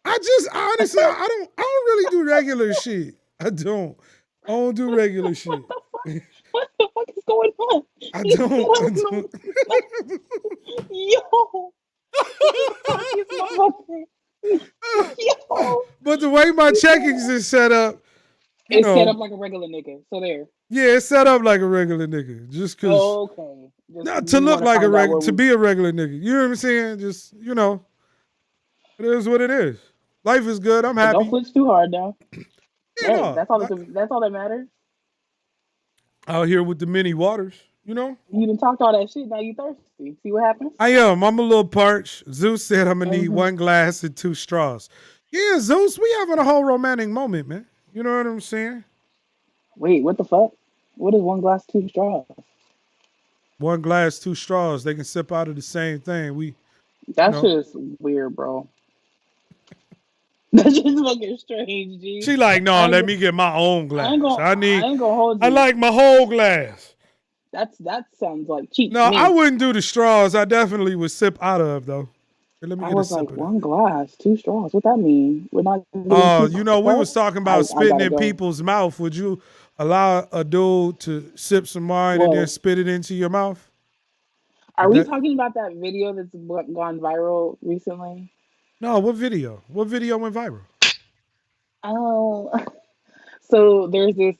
honestly, I don't really do regular shit. I don't do regular shit. What the fuck is going on? I He don't. said, I no. don't. Yo, you cockiest motherfucker. Yo. But the way my He said, checkings is set up, you it's set know, up like a regular nigga. So there. yeah, it's set up like a regular nigga. Just cause Okay. Just not to we look want to like a find out regular, what to we. be a regular nigga. You know what I'm saying? Just, it is what it is. Life is good. I'm But don't happy. flinch too hard now. You Hey, know, that's all that matters. out here with the many waters, you know? You done talked all that shit. Now you thirsty. See what happens? I am. I'm a little parched. Zeus said I'm gonna need Mhm. 1 glass and 2 straws. Yeah, Zeus, we having a whole romantic moment, man. You know what I'm saying? Wait, what the fuck? What is 1 glass, 2 straws? 1 glass, 2 straws. They can sip out of the same thing. We, That know. shit is weird, bro. That's just fucking strange, G. She like, no, I ain't let go- me get my own glass. I ain't gonna hold I you. like my whole glass. That sounds like cheap No, to me. I wouldn't do the straws. I definitely would sip out of though. Here, let me I get a was sip like, of that. 1 glass, 2 straws. What that mean? We're not getting Oh, 2 we was cups? talking I about spitting gotta in go. people's mouth. Would you allow a dude to sip some wine and then Whoa. spit it into your mouth? Are Would we that? talking about that video that's gone viral recently? No, what video? What video went viral? Oh, so there's this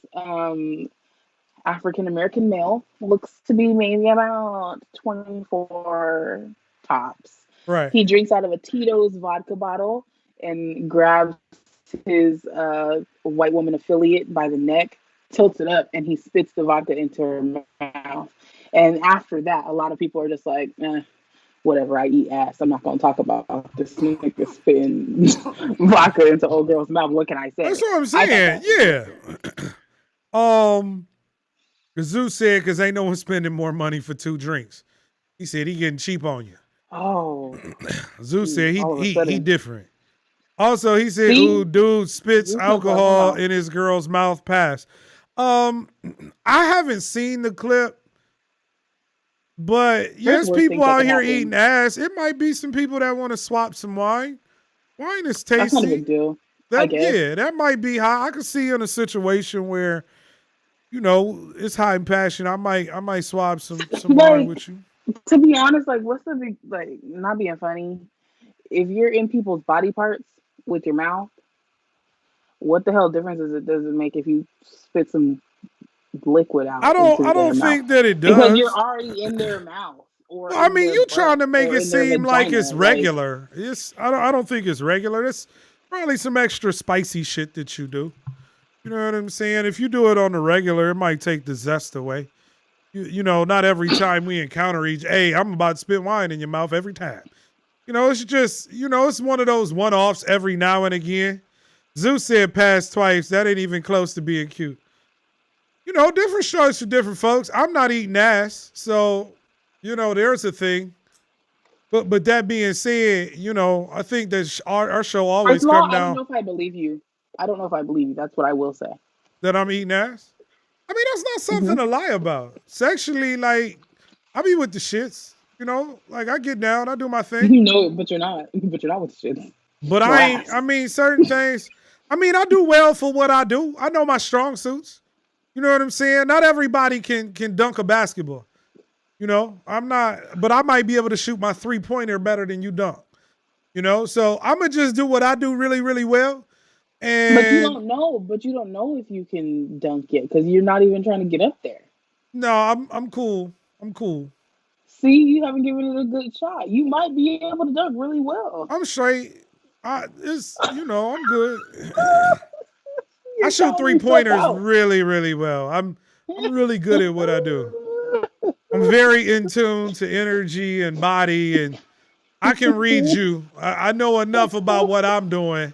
African American male, looks to be maybe about 24 tops. Right. He drinks out of a Tito's vodka bottle and grabs his white woman affiliate by the neck, tilts it up, and he spits the vodka into her mouth. And after that, a lot of people are just like, whatever, I eat ass. I'm not going to talk about this nigga spitting vodka into old girl's mouth. What can I say? That's what I'm I thought saying. that was Yeah. Zeus said, because ain't no one spending more money for 2 drinks. He said he getting cheap on you. Oh, Zeus said all of a he sudden. different. Also, he said, See? ooh, dude spits Zeus knows what I'm alcohol talking in his girl's mouth pass. I haven't seen the clip, but There's yes, worse people things that out could here happen. eating ass. It might be some people that want to swap some wine. Wine is That's not a tasty. big deal. I guess. Yeah, that might be how I could see in a situation where, it's high in passion. I might swap some wine Like, with you. to be honest, like, what's the big, like, not being funny? If you're in people's body parts with your mouth, what the hell difference does it make if you spit some liquid I out into their don't mouth? think that it Because you're does. already in their mouth or I in mean, their you butt trying to make or it in their seem like vagina. it's regular. I don't think it's regular. It's probably some extra spicy shit that you do. You know what I'm saying? If you do it on the regular, it might take the zest away. Not every time we encounter hey, I'm about to spit wine in your mouth every time. It's just, it's one of those one-offs every now and again. Zeus said pass twice. That ain't even close to being cute. Different strokes for different folks. I'm not eating ass, so, there's a thing. But that being said, I think that our show always First of all, come I don't down know if I believe you. I don't know if I believe you. That's what I will say. that I'm eating ass. I mean, that's not something Mm-hmm. to lie about. Sexually, like, I be with the shits. Like I get down, I do my thing. But you're not. But you're not with shit. But No I ass. ain't, I mean, certain things, I do well for what I do. I know my strong suits. You know what I'm saying? Not everybody can dunk a basketball. I'm not, but I might be able to shoot my 3-pointer better than you dunk. So I'm going to just do what I do really, really well. And But you don't know. But you don't know if you can dunk yet because you're not even trying to get up there. No, I'm cool. I'm cool. See, you haven't given it a good shot. You might be able to dunk really well. I'm straight. I'm good. I shoot 3-pointers really, really well. I'm really good at what I do. I'm very in tune to energy and body, and I can read you. I know enough about what I'm doing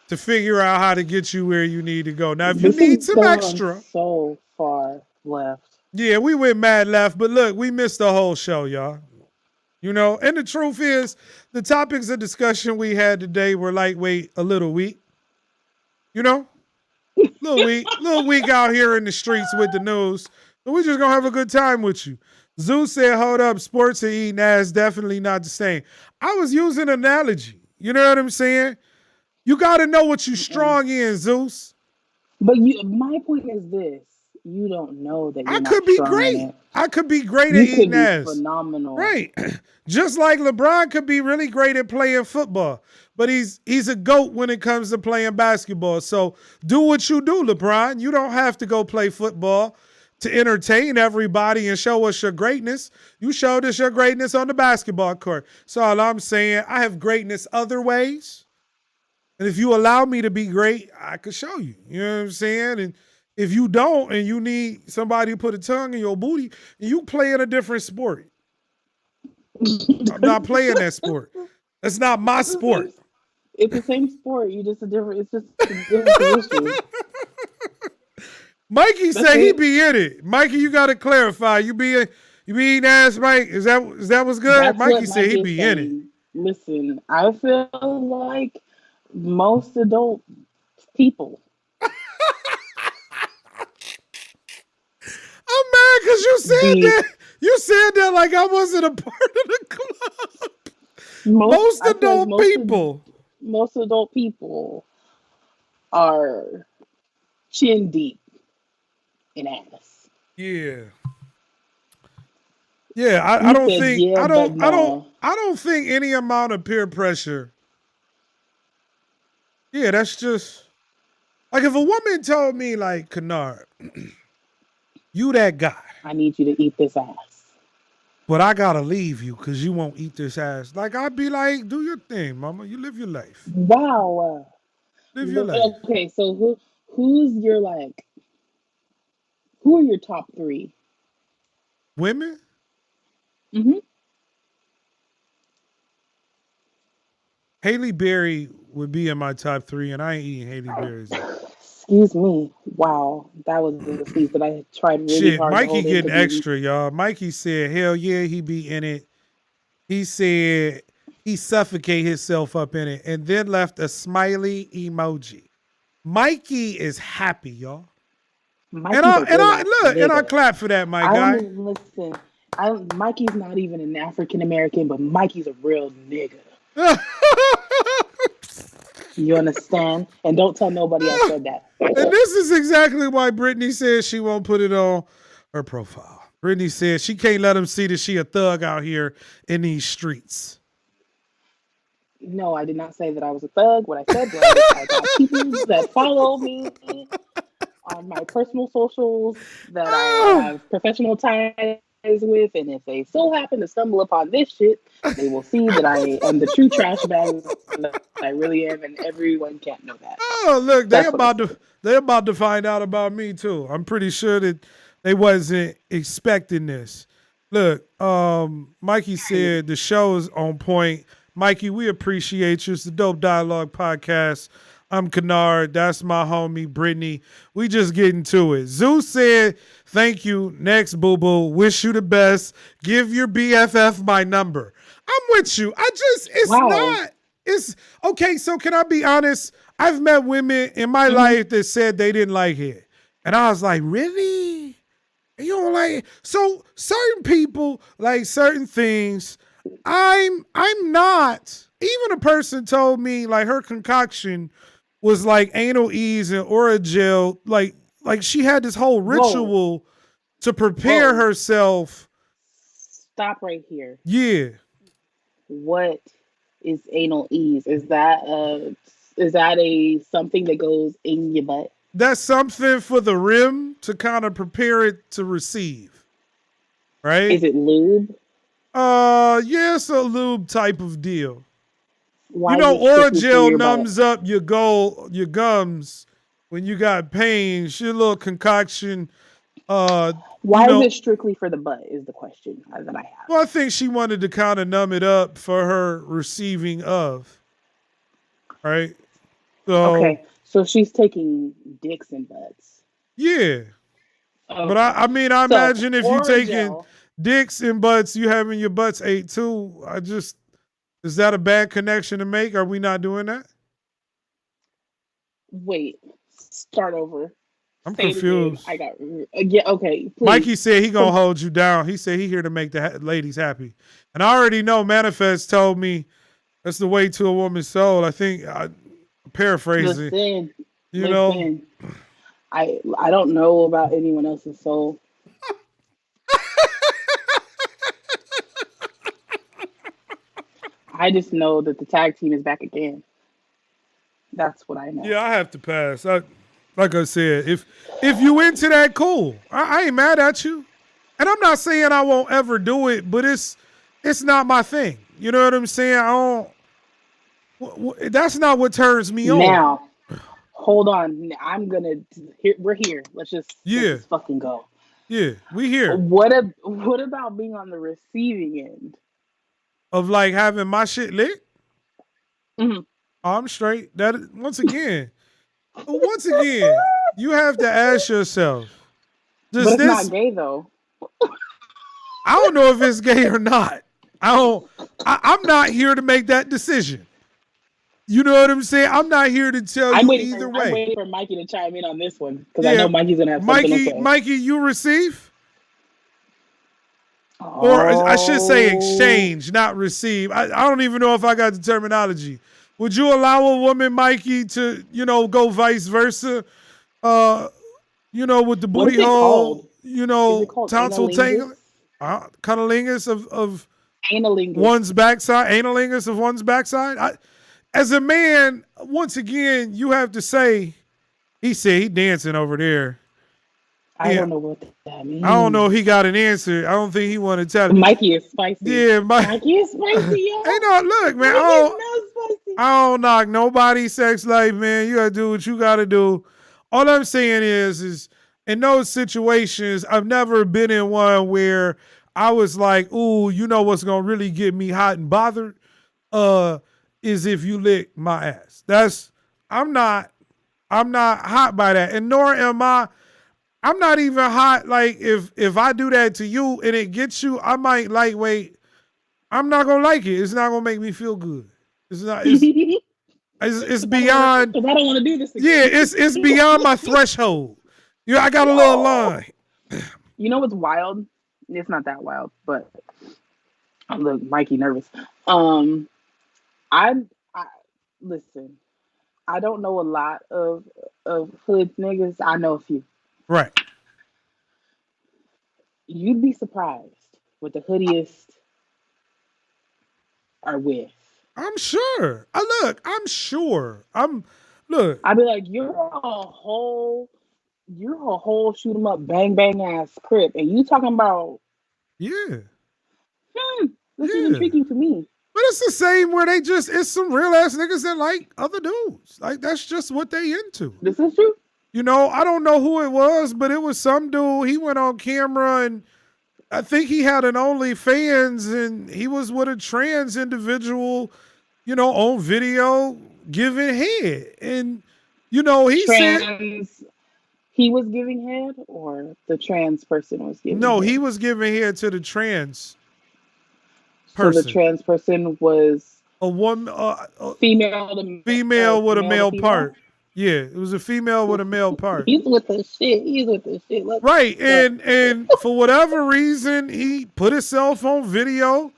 to figure out how to get you where you need to go. Now, if you need some extra, so far left. yeah, we went mad left, but look, we missed the whole show, y'all. And the truth is, the topics of discussion we had today were lightweight, a little weak. Little weak out here in the streets with the news. So we're just gonna have a good time with you. Zeus said, hold up, sports and eating ass definitely not the same. I was using an analogy. You know what I'm saying? You gotta know what you're strong in, Zeus. But my point is this. You don't know that I you're could not be strong in great. it. I could be great You at could eating be ass. phenomenal. Right. Just like LeBron could be really great at playing football, but he's a GOAT when it comes to playing basketball. So do what you do, LeBron. You don't have to go play football to entertain everybody and show us your greatness. You showed us your greatness on the basketball court. So all I'm saying, I have greatness other ways. And if you allow me to be great, I could show you. You know what I'm saying? And if you don't and you need somebody to put a tongue in your booty, you play in a different sport. I'm not playing that sport. That's not my sport. It's the same sport. You just a different. It's just a different position. Mikey That's said he it. be in it. Mikey, you got to clarify. You be eating ass, Mike? Is that what's good? That's Mikey what said Mike he is be in it. saying. Listen, I feel like most adult people. I'm mad because you said The that. You said that like I wasn't a part of the club. Most I feel like adult people. most adult people are chin deep in ass. Yeah. Yeah, I You don't said think yeah, but no. I don't think any amount of peer pressure. Yeah, that's just like if a woman told me like, Kynard, you that guy, I need you to eat this ass. but I gotta leave you because you won't eat this ass. Like I'd be like, do your thing, mama. You live your life. Wow. Live your life. Okay, so who's your like? Who are your top three? Women? Mm-hmm. Haley Berry would be in my top 3, and I ain't eating Haley Berry's. Excuse me. Wow, that was a sneeze that I tried really Shit, hard to Mikey hold in getting because extra, y'all. Mikey said, hell yeah, he be in it. He said he suffocate himself up in it and then left a smiley emoji. Mikey is happy, y'all. Mikey's a real Look, and I nigga. clap for that, my I guy. don't even listen. Mikey's not even an African American, but Mikey's a real nigga. You understand? And don't tell nobody I said that. And this is exactly why Brittany says she won't put it on her profile. Brittany says she can't let him see that she a thug out here in these streets. No, I did not say that I was a thug. What I said was I got people that follow me on my personal socials that I have professional ties with, and if they so happen to stumble upon this shit, they will see that I am the true trash bag that I really am, and everyone can't know that. Oh, look, they about to find out about me too. I'm pretty sure that they wasn't expecting this. Look, Mikey said the show is on point. Mikey, we appreciate you. It's the Dope Dialogue Podcast. I'm Kynard. That's my homie, Brittany. We just getting to it. Zeus said, thank you. Next, boo-boo. Wish you the best. Give your BFF my number. I'm with you. It's okay. So can I be honest? I've met women in my life that said they didn't like it. And I was like, really? You don't like it? So certain people like certain things. I'm not. Even a person told me like her concoction was like anal ease and Oragel. Like she had this whole ritual to prepare herself. Stop right here. Yeah. What is anal ease? Is that a something that goes in your butt? That's something for the rim to kind of prepare it to receive. Right? Is it lube? Yeah, it's a lube type of deal. Why you know, Oragel numbs butt? up your gums when you got pain. Your little concoction. Why is it strictly for the butt? Is the question that I have. Well, I think she wanted to kind of numb it up for her receiving of. Right. So okay, so she's taking dicks and butts. Yeah. Okay. But I imagine if you're taking dicks and butts, you having your butts ate too. Is that a bad connection to make? Are we not doing that? Wait, start over. I'm confused. I got okay. Please. Mikey said he gonna hold you down. He said he here to make the ladies happy, and I already know. Manifest told me that's the way to a woman's soul. I think paraphrasing. Listen, you know, I don't know about anyone else's soul. I just know that the tag team is back again. That's what I know. Yeah, I have to pass. Like I said, if you into that, cool. I ain't mad at you, and I'm not saying I won't ever do it, but it's not my thing. You know what I'm saying? I don't. That's not what turns me on. Now, hold on. We're here. Let's just fucking go. Yeah, we here. What about being on the receiving end of like having my shit licked? Mm-hmm. I'm straight. That once again, you have to ask yourself. But it's not gay though. I don't know if it's gay or not. I'm not here to make that decision. You know what I'm saying? I'm not here to tell you either way. I'm waiting for Mikey to chime in on this one because I know Mikey's gonna have something to say. Mikey, you receive? Or I should say exchange, not receive. I don't even know if I got the terminology. Would you allow a woman, Mikey, to, go vice versa? With the booty hole, tonsil tangle, cunnilingus of analingus. One's backside, analingus of one's backside. As a man, once again, you have to say, he said he dancing over there. I don't know what that means. I don't know if he got an answer. I don't think he wanted to tell me. Mikey is spicy. Yeah, Mikey is spicy, yo. Hey, no, look, man. I don't knock nobody's sex life, man. You gotta do what you gotta do. All I'm saying is in those situations, I've never been in one where I was like, ooh, you know what's gonna really get me hot and bothered? Is if you lick my ass. I'm not hot by that. And nor am I'm not even hot. Like if I do that to you and it gets you, I might lightweight. I'm not gonna like it. It's not gonna make me feel good. It's not. It's beyond. Because I don't want to do this again. Yeah, it's beyond my threshold. I got a little line. You know what's wild? It's not that wild, but I'm look Mikey nervous. I listen. I don't know a lot of hood niggas. I know a few. Right. You'd be surprised what the hoodiest are with. I'm sure. I'm sure. Look. I'd be like, you're a whole shoot 'em up, bang bang ass crip, and you talking about this is intriguing to me. But it's the same where it's some real ass niggas that like other dudes. Like that's just what they into. This is true. I don't know who it was, but it was some dude. He went on camera and I think he had an OnlyFans and he was with a trans individual, on video giving head. And, he said. He was giving head or the trans person was giving No, head? He was giving head to the trans person. So the trans person was a woman, female with a male part. Yeah, it was a female with a male part. He's with the shit. Right, and for whatever reason, he put himself on video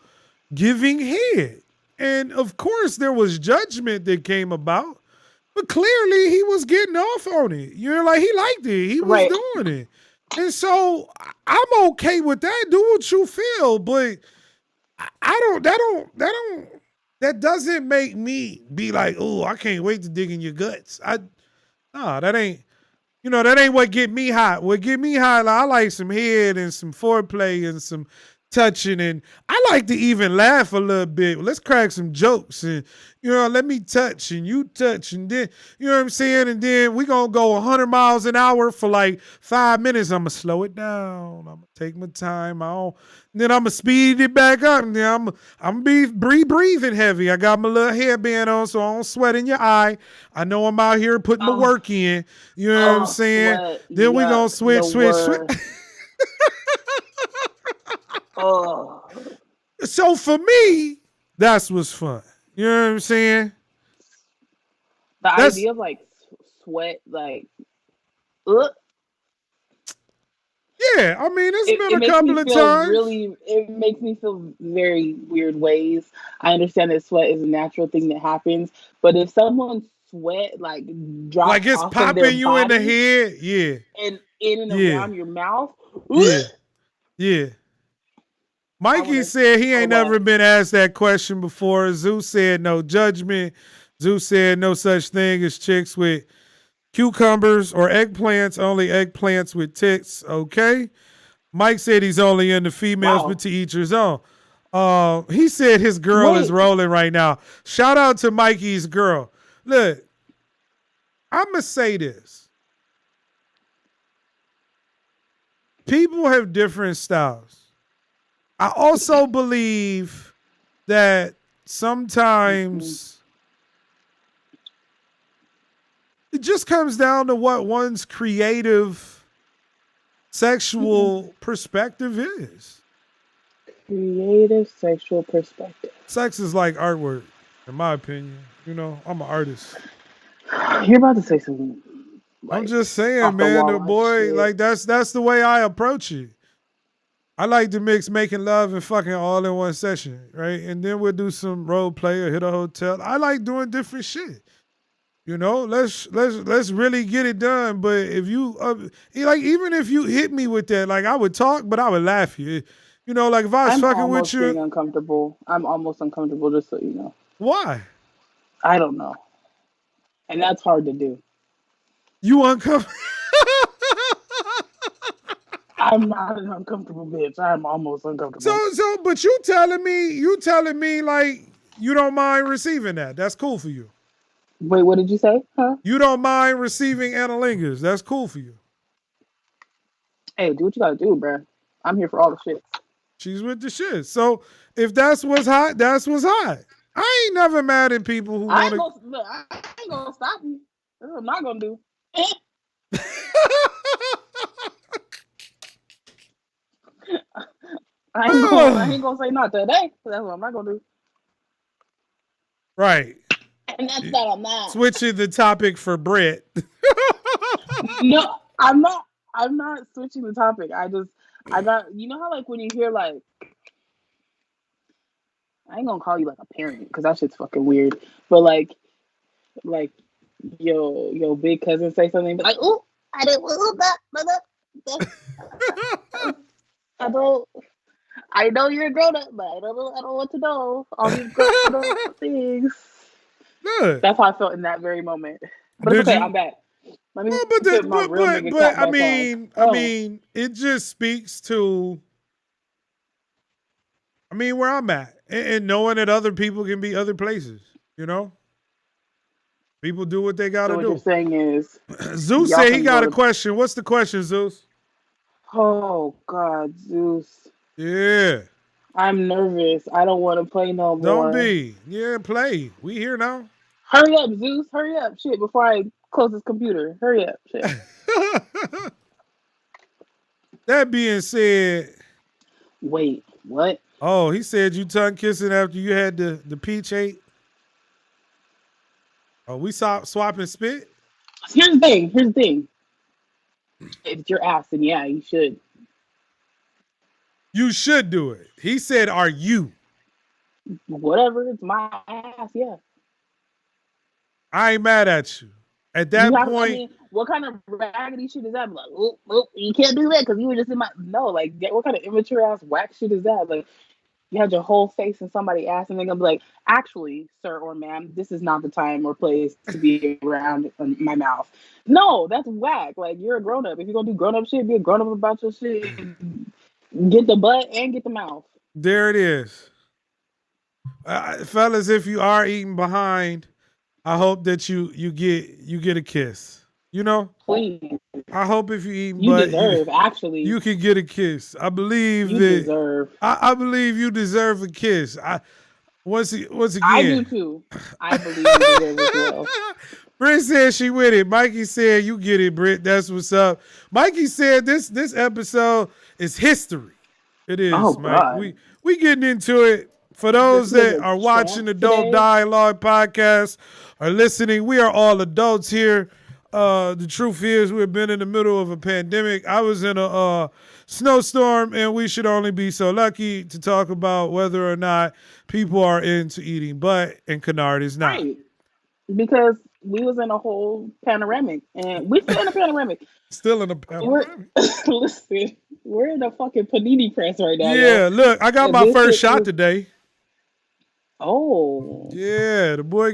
giving head. And of course, there was judgment that came about. But clearly, he was getting off on it. He liked it. He was doing it. And so, I'm okay with that. Do what you feel. But that doesn't make me be like, oh, I can't wait to dig in your guts. That ain't what get me hot. What get me hot, I like some head and some foreplay and some touching, and I like to even laugh a little bit. Let's crack some jokes and let me touch and you touch, and then you know what I'm saying, and then we gonna go 100 miles an hour for like 5 minutes. I'm gonna slow it down. I'm gonna take my time. Then I'm gonna speed it back up, and then I'm gonna be breathing heavy. I got my little headband on so I don't sweat in your eye. I know I'm out here putting my work in. You know what I'm saying? Sweat. Then we gonna switch. So for me, that's what's fun. You know what I'm saying? Idea of like sweat, like, yeah. I mean, it's been a couple of times. It makes me feel very weird ways. I understand that sweat is a natural thing that happens, but if someone sweat like drops Like it's off of their popping you in the body head. Yeah. and in and Yeah. around your mouth. Yeah. Yeah. Mikey wanna- said he ain't I never wanna- been asked that question before. Zeus said no judgment. Zeus said no such thing as chicks with cucumbers or eggplants, only eggplants with tits. Okay. Mike said he's only into females, Wow. but to each his own. He said his girl is rolling right now. Shout out to Mikey's girl. Look, I'm going to say this. People have different styles. I also believe that sometimes it just comes down to what one's creative sexual perspective is. Creative sexual perspective. Sex is like artwork, in my opinion. You know, I'm an artist. You're about to say something. I'm just saying, man, the boy, shit. like that's the way I approach it. I like to mix making love and fucking all in one session, right? And then we'll do some role play or hit a hotel. I like doing different shit. You know, let's really get it done. But if you like, even if you hit me with that, like I would talk, but I would laugh you. You know, like if I was fucking with you, uncomfortable. I'm almost uncomfortable, just so you know. Why? I don't know, and that's hard to do. You uncomfortable? I'm not an uncomfortable bitch. I'm almost uncomfortable. But you telling me like you don't mind receiving that. That's cool for you. Wait, what did you say? Huh? You don't mind receiving analingus. That's cool for you. Hey, do what you gotta do, bro. I'm here for all the shit. She's with the shit. So if that's what's hot, that's what's hot. I ain't never mad at people who want to. I ain't gonna stop you. That's what I'm not gonna do. I ain't gonna say not today. That's what I'm not gonna do. Right. And that's what I'm not. Switching the topic for Britt. No, I'm not. I'm not switching the topic. I got. You know how like when you hear like, I ain't gonna call you like a parent because that shit's fucking weird. But like your big cousin say something, but like, oh, I didn't want that. I know you're a grown up, but I don't want to know all these grown up things. Good. That's how I felt in that very moment. But it's okay, I'm back. Let me but I mean, it just speaks to, where I'm at, and knowing that other people can be other places. You know, people do what they gotta do. What you're saying is, Zeus said he got a question. What's the question, Zeus? Oh God, Zeus. Yeah. I'm nervous. I don't want to play no more. Don't be. Yeah, play. We here now. Hurry up, Zeus. Hurry up. Shit, before I close this computer. Hurry up. Shit. That being said. Wait, what? Oh, he said you tongue kissing after you had the peach ate? Oh, we swapping spit? Here's the thing. If you're asking, yeah, you should. You should do it. He said, are you? Whatever. It's my ass, yeah. I ain't mad at you. At that point. What kind of raggedy shit is that? I'm like, oh, you can't do that because you were just in my. No, like, what kind of immature ass whack shit is that? Like, you had your whole face in somebody's ass and they're going to be like, actually, sir or ma'am, this is not the time or place to be around my mouth. No, that's whack. Like, you're a grown up. If you're going to do grown up shit, be a grown up about your shit. Get the butt and get the mouth. There it is. Fellas, if you are eating behind, I hope that you get a kiss. You know? Please. I hope if you eat you deserve, actually. You can get a kiss. I believe you that deserve. I believe you deserve a kiss. Once again. I do too. I believe you deserve it as well. Britt said she with it. Mikey said you get it, Britt. That's what's up. Mikey said this episode is history. It is, Mike. God. We getting into it. For those that are watching Adult Dialogue podcast or listening, we are all adults here. The truth is we've been in the middle of a pandemic. I was in a snowstorm, and we should only be so lucky to talk about whether or not people are into eating butt, and Kynard is not. Right. Because We was in a whole panoramic, and we still in a panoramic. Still in the We're panoramic. listen, we're in a fucking panini press right now, yo. Yeah, look, I got And my this first shit shot was today. oh. Yeah, the boy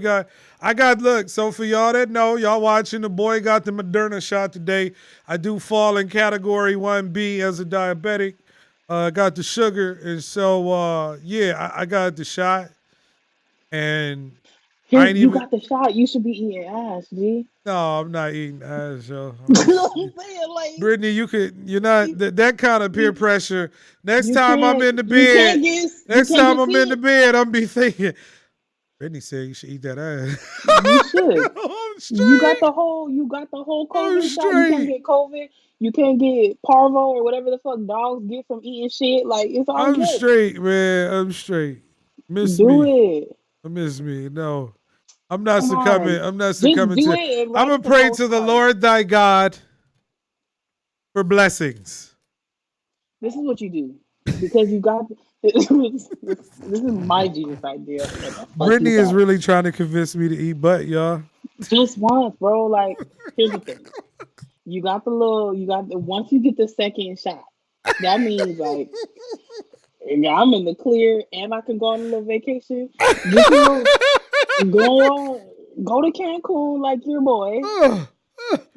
look, so for y'all that know, y'all watching, the boy got the Moderna shot today. I do fall in category 1B as a diabetic. Got the sugar, and so yeah, I got the shot, and I ain't You even. got the shot. You should be eating ass, G. No, I'm not eating ass, yo. I'm You know just. what I'm saying? Like Brittany, you're not that kind of peer you, pressure. Next you time I'm can't in the bed, you next can't time get I'm in the sick. bed, I'm be thinking, Brittany said you should eat that ass. You should. I'm You straight. got the whole I'm COVID shot. You can't straight. get COVID. You can't get parvo or whatever the fuck dogs get from eating shit. Like it's all I'm good. straight, man. I'm straight. Miss Do me. it. Miss me. No. I'm not Come succumbing. on. I'm not Just succumbing do to. it and I'm write gonna some pray to the postcards. Lord thy God for blessings. This is what you do. Because you got this is my genius idea. What the fuck Brittany you is thought? really trying to convince me to eat butt, y'all. Just once, bro. Like, here's the thing. Once you get the second shot, that means like yeah, I'm in the clear and I can go on a little vacation. Get your little go to Cancun like your boy,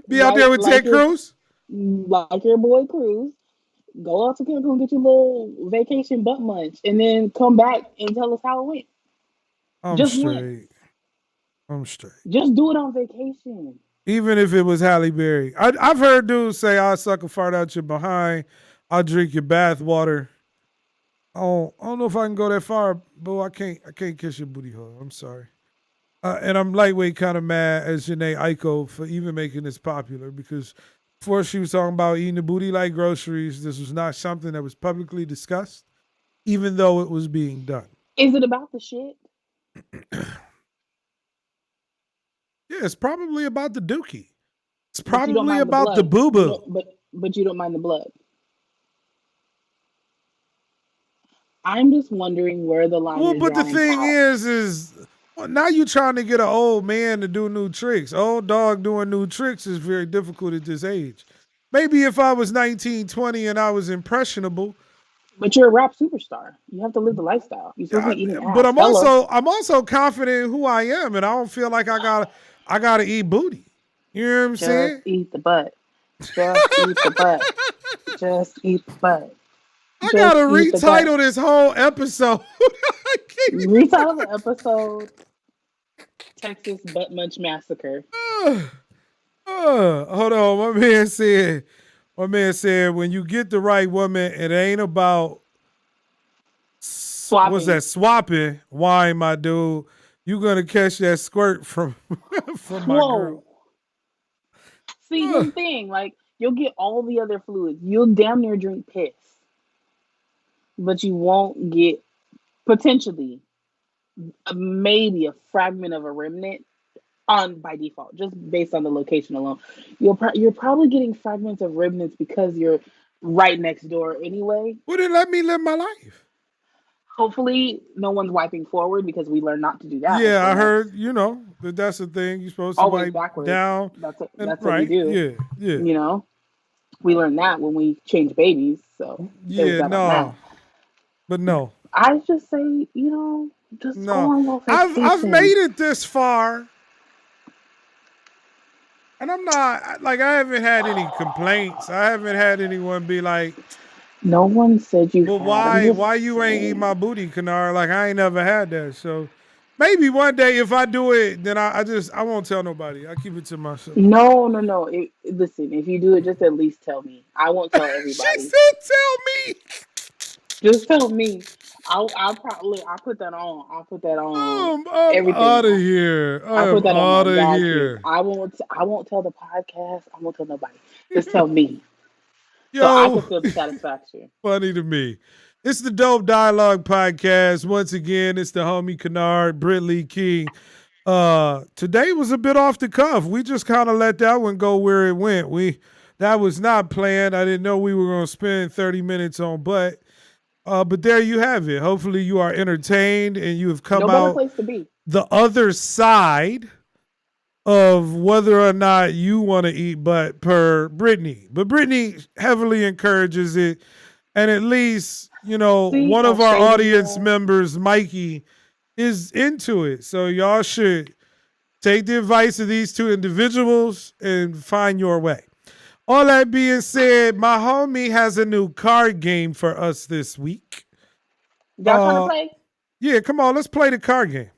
Be out there with like Ted Cruz. your boy Cruz. Go out to Cancun, get your little vacation butt munch, and then come back and tell us how it went. I'm Just once. straight. I'm straight. Just do it on vacation. Even if it was Halle Berry. I've heard dudes say, I'll suck a fart out your behind. I'll drink your bath water. I don't know if I can go that far, but I can't kiss your booty hole. I'm sorry. And I'm lightweight kind of mad at Janae Aiko for even making this popular because before she was talking about eating the booty like groceries, this was not something that was publicly discussed, even though it was being done. Is it about the shit? Yeah, it's probably about the dookie. It's But you don't probably mind the about the blood. boo boo. But you don't mind the blood. I'm just wondering where the line Well, is but the drawn and thing how. is well, now you're trying to get an old man to do new tricks. Old dog doing new tricks is very difficult at this age. Maybe if I was 19, 20 and I was impressionable, But you're a rap superstar. You have to live the lifestyle. You're supposed to be eating but ass. Hello. I'm also confident in who I am, and I don't feel like I gotta eat booty. You know what I'm Just saying? eat the butt. Just eat the butt. Just eat the butt. I Just gotta eat the butt. retitle this whole episode. I can't Retitle the episode Texas Butt Munch Massacre. even. Hold on. My man said, when you get the right woman, it ain't about what's Swapping. that swapping wine, my dude. You gonna catch that squirt from from my girl. Whoa. See, here's the thing. Like, you'll get all the other fluids. You'll damn near drink piss. But you won't get, potentially, maybe a fragment of a remnant on by default, just based on the location alone. You're probably getting fragments of remnants because you're right next door anyway. Well, then let me live my life. Hopefully, no one's wiping forward because we learned not to do that as Yeah, I grown ups. heard, that's the thing. You're supposed to Always wipe backwards. down and That's what we right. do. Yeah, yeah. You know, we learned that when we changed babies. So there's Yeah, that on that. no. But no. I just say, just go No. on a little I've vacation. made it this far. And I'm not like I haven't had any complaints. I haven't had anyone be like, No one said you well, had. I'm just why you ain't eat saying. my booty, Kynard? Like I ain't never had that. So maybe one day if I do it, then I won't tell nobody. I keep it to myself. No. Listen, if you do it, just at least tell me. I won't tell She everybody. said tell me. Just tell me. I'll probably I'll put that on. I'll put that on I'm everything. out of here. I'll put I'm that on my out of gadget. here. I won't tell the podcast. I won't tell nobody. Just tell me. So I Yo, can feel the satisfaction. funny to me. It's the Dope Dialogue Podcast. Once again, it's the homie Kynard, Britt Lee King. Today was a bit off the cuff. We just kind of let that one go where it went. That was not planned. I didn't know we were going to spend 30 minutes on butt. But there you have it. Hopefully you are entertained and you have come No better out place to be. the other side of whether or not you want to eat butt per Brittany. But Brittany heavily encourages it. And at least, See one how of our shady you audience are? members, Mikey, is into it. So y'all should take the advice of these two individuals and find your way. All that being said, my homie has a new card game for us this week. Y'all trying to play? Yeah, come on, let's play the card game.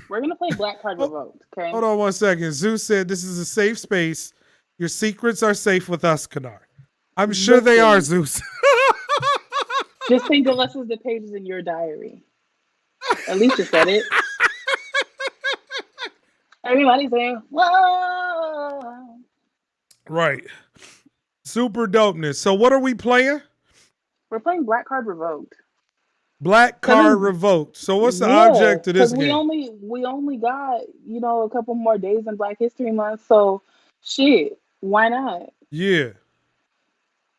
We're gonna play Black Card Oh, Revoked. Okay. hold on 1 second. Zeus said this is a safe space. Your secrets are safe with us, Kynard. I'm sure they are, Listen. Zeus. Just think of us as the pages in your diary. Alicia said it. Everybody's saying, whoa. Right. Super dopeness. So what are we playing? We're playing Black Card Revoked. Black card revoked. So what's the object of this game? We only got, a couple more days in Black History Month, so shit, why not? Yeah.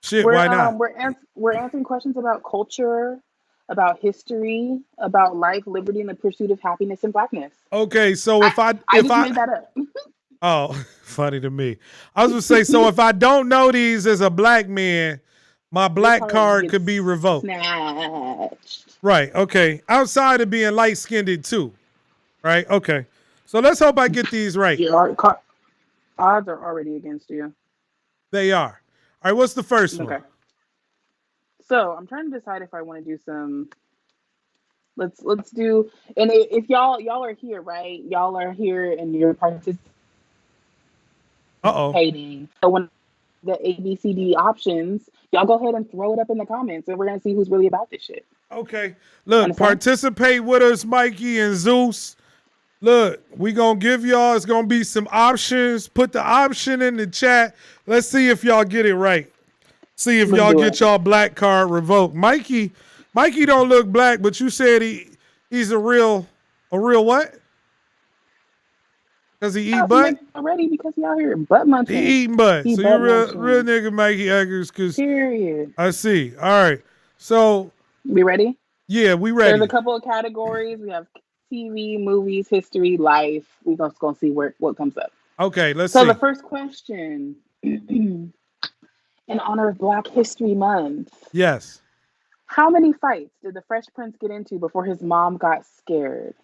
Shit, why not? We're answering questions about culture, about history, about life, liberty, and the pursuit of happiness and blackness. Okay, so if I made that up. Oh, funny to me. I was gonna say, so if I don't know these as a black man, my black card could be revoked. Snatched. Right. Okay. Outside of being light skinned too. Right. Okay. So let's hope I get these right. Your odds are already against you. They are. All right. What's the first one? Okay. So I'm trying to decide if I want to do some. Let's do. And if y'all are here, right? Y'all are here and you're participating. So when the ABCD options, y'all go ahead and throw it up in the comments, and we're gonna see who's really about this shit. Okay. Look, participate with us, Mikey and Zeus. Look, we gonna give y'all. It's gonna be some options. Put the option in the chat. Let's see if y'all get it right. See if y'all get y'all black card revoked. Mikey don't look black, but you said he's a real what? Does he eat butt? Already because he out here butt munching. He eating butt. So you're real nigga Mikey Eggers. Period. I see. All right. So we ready? Yeah, we ready. There's a couple of categories. We have TV, movies, history, life. We're just gonna see what comes up. Okay, let's see. So the first question, in honor of Black History Month. Yes. How many fights did the Fresh Prince get into before his mom got scared?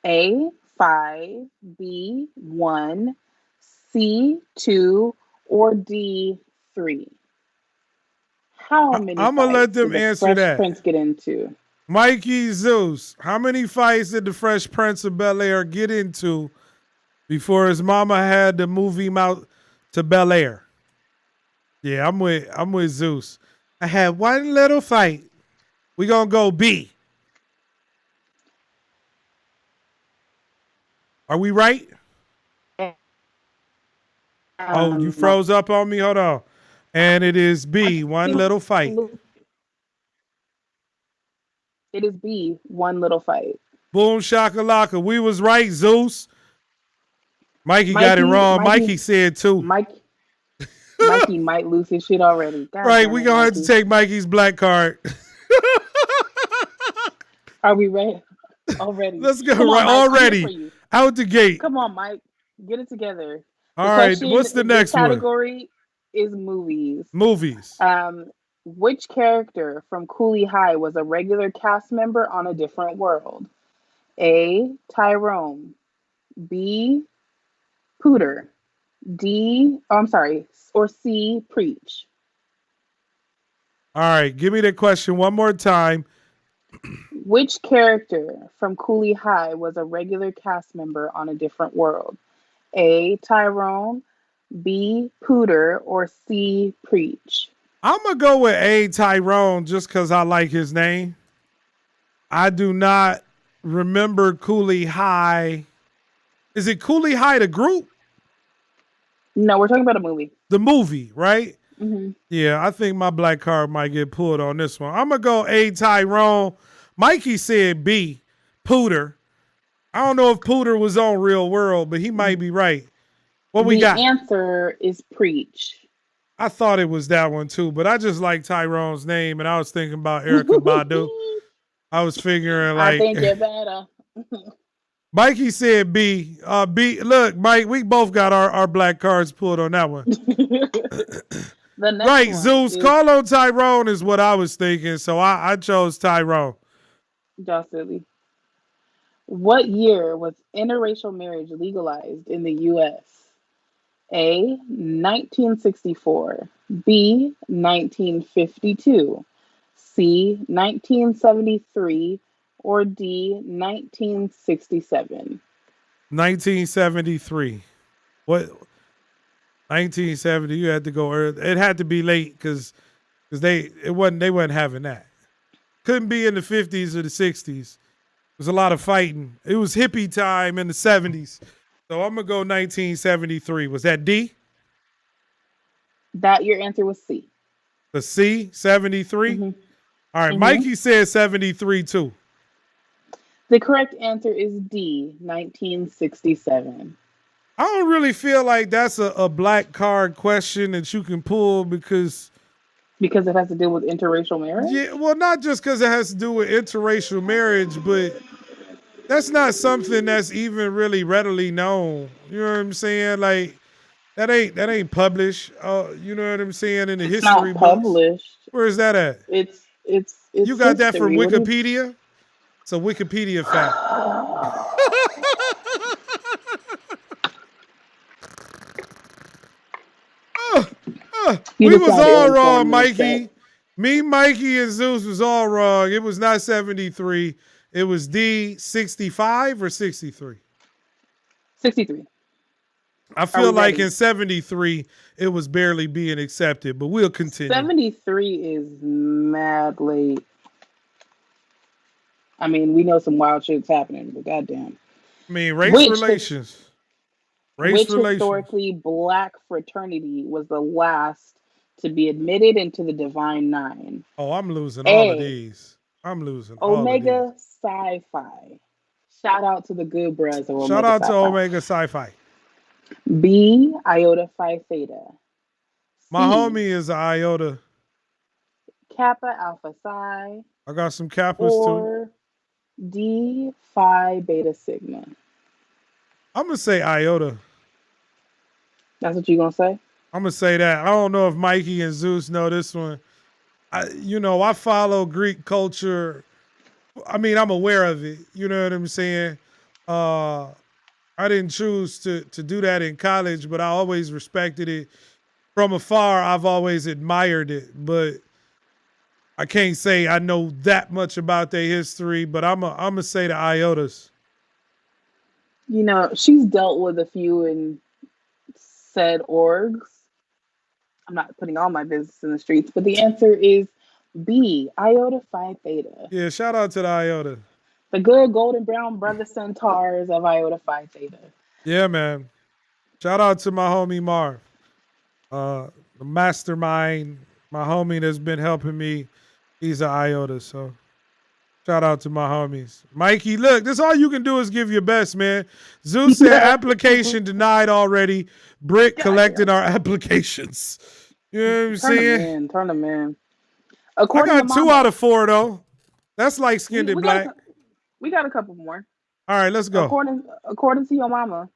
A, 5, B, 1, C, 2, or D, 3? How many I'm gonna let them answer Fresh that. Prince get into? Mikey Zeus, how many fights did the Fresh Prince of Bel-Air get into before his mama had to move him out to Bel-Air? Yeah, I'm with Zeus. I had one little fight. We gonna go B. Are we right? Oh, you froze up on me? Hold on. And it is B, one little fight. It is B, one little fight. Boom shakalaka. We was right, Zeus. Mikey got it wrong. Mikey said 2. Mikey might lose his shit already. God right, we gonna have to take Mikey's black card. Are we ready? Already. Let's go. Right, already. Out the gate. Come on, Mike. Get it together. All right. What's the next category is movies. Movies. Which character from Cooley High was a regular cast member on A Different World? A, Tyrone. B, Pooter. Or C, Preach. All right. Give me the question one more time. Which character from Cooley High was a regular cast member on A Different World? A, Tyrone. B, Pooter. Or C, Preach. I'm going to go with A, Tyrone, just because I like his name. I do not remember Cooley High. Is it Cooley High, the group? No, we're talking about a movie. The movie, right? Mm-hmm. Yeah, I think my black card might get pulled on this one. I'm going to go A, Tyrone. Mikey said B, Pooter. I don't know if Pooter was on Real World, but he might be right. What we got? The answer is Preach. I thought it was that one too, but I just like Tyrone's name, and I was thinking about Erykah Badu. I was figuring like, I think you're better. Mikey said B. B. Look, Mike, we both got our black cards pulled on that one. The next Right, one Zeus. is Call on Tyrone is what I was thinking, so I chose Tyrone. y'all silly. What year was interracial marriage legalized in the U.S.? A. 1964. B. 1952. C. 1973. Or D. 1967. 1973. What? 1970. You had to go early. It had to be late because they wasn't having that. Couldn't be in the 50s or the 60s. There was a lot of fighting. It was hippie time in the 70s. So I'm gonna go 1973. Was that D? That your answer was C. The C, 73? Mm-hmm. All right, Mm-hmm. Mikey said 73 too. The correct answer is D, 1967. I don't really feel like that's a black card question that you can pull because it has to do with interracial marriage? yeah, well, not just because it has to do with interracial marriage, but that's not something that's even really readily known. You know what I'm saying? Like that ain't published. You know what I'm saying in the It's history not books. published. Where is that at? It's You got that from history. Wikipedia? It's a Wikipedia fact. We was all wrong, Mikey. Me, Mikey, and Zeus was all wrong. It was not 73. It was D, 65 or 63? 63. I feel like in 73, it was barely being accepted, but we'll continue. 73 is mad late. I mean, we know some wild shit's happening, but goddamn. I mean, race relations. Which historically black fraternity was the last to be admitted into the Divine Nine? Oh, I'm losing all of these. I'm losing Omega Sci-Fi. Shout out to the good bros of Omega Shout out Sci-Fi. to Omega Sci-Fi. B, Iota Phi Theta. My homie is an Iota. Kappa Alpha Psi. I got some Kappas too. Or D, Phi Beta Sigma. I'm going to say Iota. That's what you going to say? I'm going to say that. I don't know if Mikey and Zeus know this one. I follow Greek culture. I mean, I'm aware of it. You know what I'm saying? I didn't choose to do that in college, but I always respected it. From afar, I've always admired it, but I can't say I know that much about their history, but I'm going to say the Iotas. You know, she's dealt with a few in said orgs. I'm not putting all my business in the streets, but the answer is B, Iota Phi Theta. Yeah, shout out to the Iota. The good golden brown brother centaurs of Iota Phi Theta. Yeah, man. Shout out to my homie Marv. The mastermind, my homie that's been helping me. He's an Iota, so shout out to my homies. Mikey, look, this all you can do is give your best, man. Zeus said application denied already. Britt collected our applications. You know what I'm saying? Turn them in. I got 2 out of 4, though. That's like skinned and black. We got a couple more. All right, let's go. According to your mama,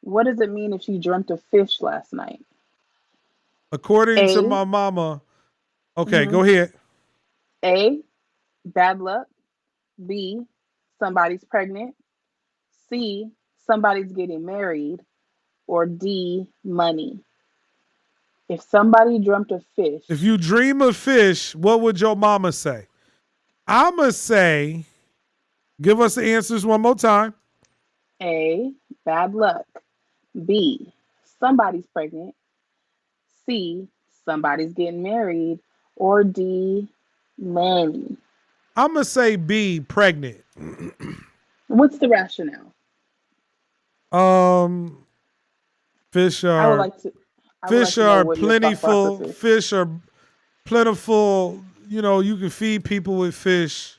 what does it mean if she dreamt of fish last night? According to my mama. Okay, go ahead. A, bad luck. B, somebody's pregnant. C, somebody's getting married. Or D, money. If somebody dreamt of fish. If you dream of fish, what would your mama say? I'ma say, give us the answers one more time. A, bad luck. B, somebody's pregnant. C, somebody's getting married. Or D, money. I'ma say B, pregnant. What's the rationale? Fish are. I would like to. Fish are plentiful. Fish are plentiful. You know, you can feed people with fish.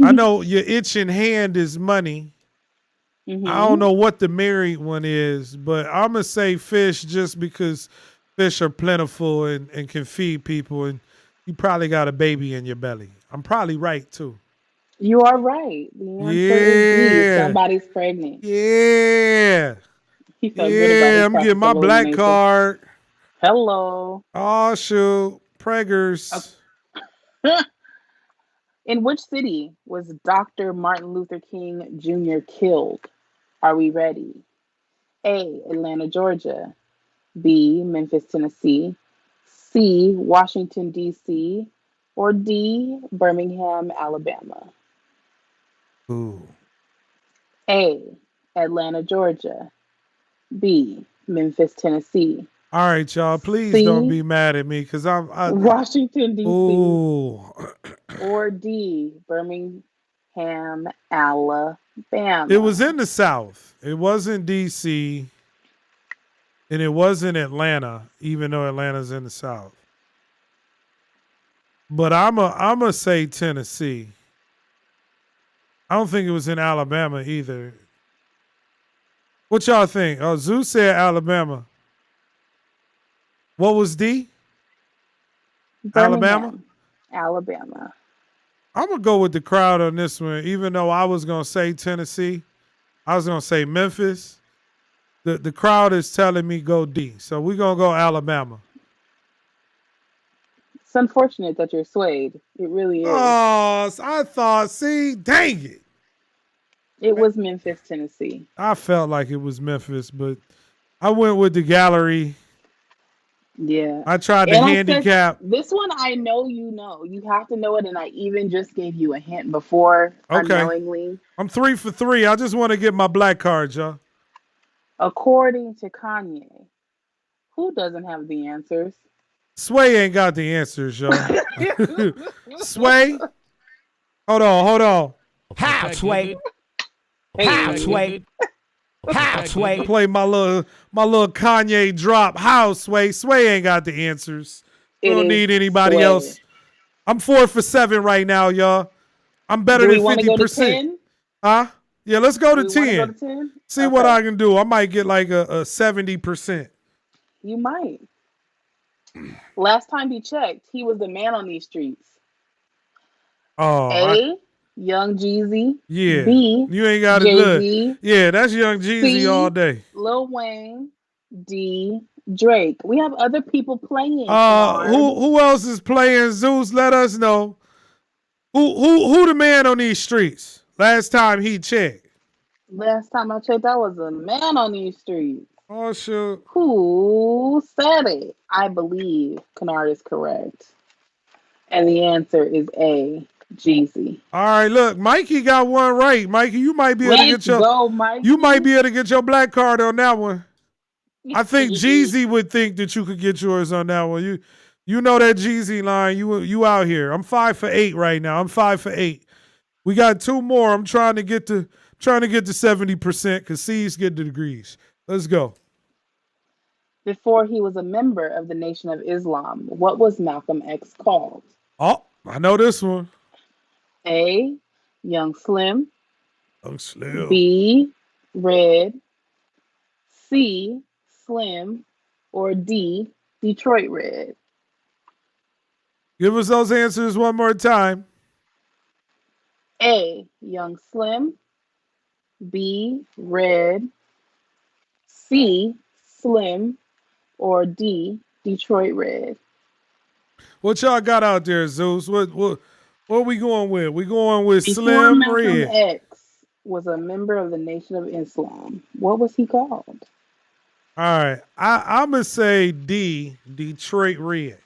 I know your itching hand is money. Mm-hmm. I don't know what the married one is, but I'm going to say fish just because fish are plentiful and can feed people, and you probably got a baby in your belly. I'm probably right, too. You are right. The answer is D. Yeah. Somebody's pregnant. Yeah. He felt good about Yeah. his I'm getting process my of black elimination. card. Hello. Oh, shoot. Preggers. In which city was Dr. Martin Luther King Jr. killed? Are we ready? A. Atlanta, Georgia. B. Memphis, Tennessee. C. Washington, D.C. Or D. Birmingham, Alabama. Ooh. A. Atlanta, Georgia. B. Memphis, Tennessee. All right, y'all. Please don't C. be mad at me because Washington, D.C. ooh. Or D. Birmingham, Alabama. It was in the South. It wasn't D.C. and it wasn't Atlanta, even though Atlanta's in the South. But I'm a say Tennessee. I don't think it was in Alabama either. What y'all think? Oh, Zeus said Alabama. What was D? Alabama? Birmingham, Alabama. I'm going to go with the crowd on this one, even though I was going to say Tennessee. I was going to say Memphis. The crowd is telling me go D. So we're going to go Alabama. It's unfortunate that you're swayed. It really is. Oh, I thought, see, dang it. It was Memphis, Tennessee. I felt like it was Memphis, but I went with the gallery. Yeah. I tried to handicap. This one I know you know. You have to know it, and I even just gave you a hint before unknowingly. I'm 3 for 3. I just want to get my black card, y'all. According to Kanye, who doesn't have the answers? Sway ain't got the answers, y'all. Sway? Hold on. How, Sway? Hey, How, Sway? How, Sway? Play my little Kanye drop. How, Sway? Sway ain't got the answers. We don't need anybody else. I'm 4 for 7 right now, y'all. I'm better than 50%. Go to 10? Huh? Yeah, let's go to Do 10. Go to 10? See what I can do. I might get like a 70%. You might. Last time he checked, he was the man on these streets. Oh, A, Young Jeezy. Yeah. B, You ain't got to look. Yeah, that's Young Jeezy C, all day. Lil Wayne. D, Drake. We have other people playing. Who else is playing? Zeus, let us know. Who the man on these streets? Last time he checked. Last time I checked, I was a man on these streets. Oh, sure. Who said it? I believe Kynard is correct. And the answer is A, Jeezy. All right, look, Mikey got one right. Mikey, you might be able to get your You might be able to get your black card on that one. I think Jeezy would think that you could get yours on that one. You know that Jeezy line. You out here. I'm 5 for 8 right now. I'm 5 for 8. We got 2 more. I'm trying to get to 70% because C's get the degrees. Let's go. Before he was a member of the Nation of Islam, what was Malcolm X called? Oh, I know this one. A, Young Slim. Young Slim. B, Red. C, Slim. Or D, Detroit Red. Give us those answers one more time. A, Young Slim. B, Red. C, Slim. Or D, Detroit Red. What y'all got out there, Zeus? What we going with? We going with Before Slim Malcolm Red. X was a member of the Nation of Islam, what was he called? All right. I'm going to say D, Detroit Red.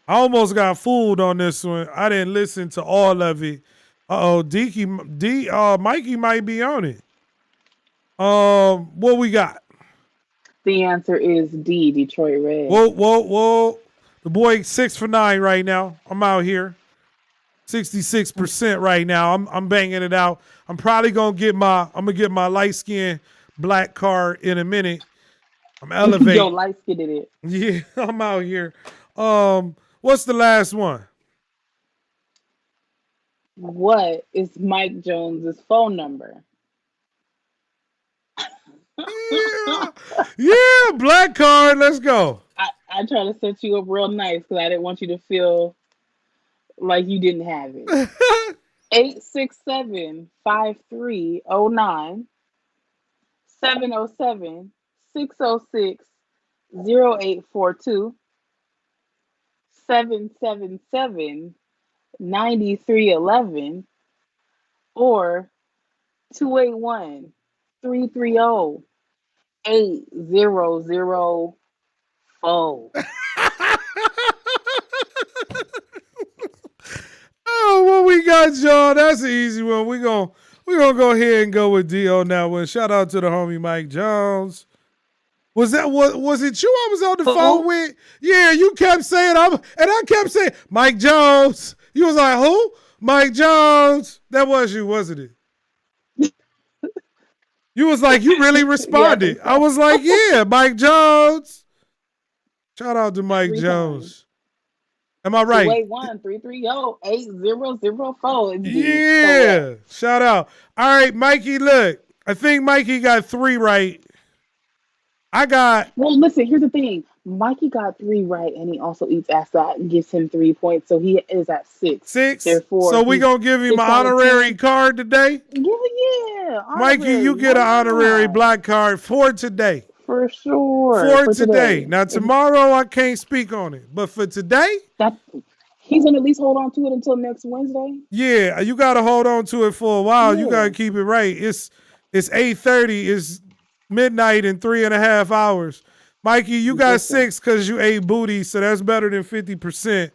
I almost got fooled on this one. I didn't listen to all of it. Mikey might be on it. What we got? The answer is D, Detroit Red. Whoa. The boy 6 for 9 right now. I'm out here. 66% right now. I'm banging it out. I'm probably gonna get my light skin black card in a minute. I'm elevating. Yo, light skinned it. Yeah, I'm out here. What's the last one? What is Mike Jones's phone number? Yeah, black card. Let's go. I try to set you up real nice because I didn't want you to feel like you didn't have it. 867-5309, 707-606-0842, 777-9311, or 281-330-8004. Oh, what we got, y'all? That's an easy one. We gonna go ahead and go with D on that one. Shout out to the homie Mike Jones. Was it you I was on the phone with? Yeah, you kept saying and I kept saying Mike Jones. You was like, who? Mike Jones. That was you, wasn't it? You was like, you really responded. Yeah, I was like, yeah, Mike Jones. Shout out to Mike Jones. Am I right? 281-330-8004. Yeah. Shout out. All right, Mikey, look. I think Mikey got 3 right. Well, listen, here's the thing. Mikey got 3 right, and he also eats ass that gives him 3 points, so he is at 6. 6? Therefore, so we gonna give him an honorary card today? Yeah. Mikey, you get an honorary black card for today. For sure. For today. Now, tomorrow, I can't speak on it. But for today, he's going to at least hold on to it until next Wednesday? Yeah, you got to hold on to it for a while. Yeah. You got to keep it right. It's 8:30. It's midnight in 3.5 hours. Mikey, you got 6 because you ate booty, so that's better than 50%.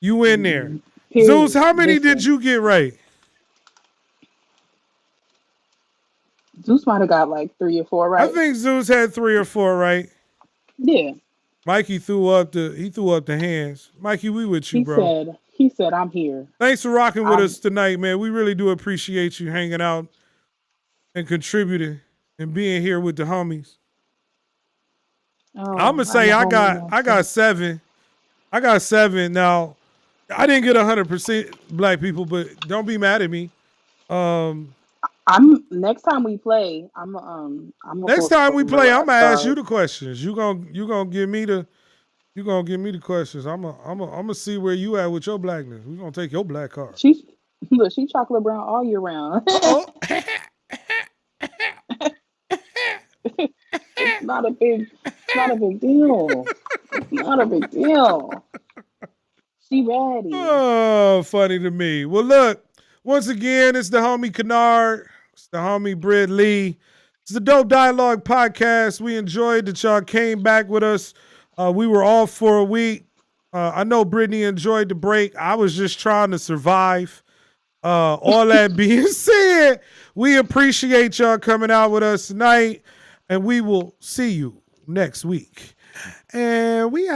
You in there. Zeus, how many did you get right? Zeus might have got like 3 or 4 right. I think Zeus had 3 or 4 right. Yeah. Mikey threw up the hands. Mikey, we with you, bro. He said, I'm here. Thanks for rocking with us tonight, man. We really do appreciate you hanging out and contributing and being here with the homies. I'm gonna say I got 7. I got 7. Now, I didn't get 100% black people, but don't be mad at me. Next time we play, I'm gonna ask you the questions. You gonna give me the questions. I'm gonna see where you at with your blackness. We're gonna take your black card. She chocolate brown all year round. It's not a big deal. It's not a big deal. She ready. Oh, funny to me. Well, look, once again, it's the homie Kynard. It's the homie Britt Lee. It's the Dope Dialogue Podcast. We enjoyed that y'all came back with us. We were off for a week. I know Brittany enjoyed the break. I was just trying to survive. All that being said, we appreciate y'all coming out with us tonight, and we will see you next week. And we are.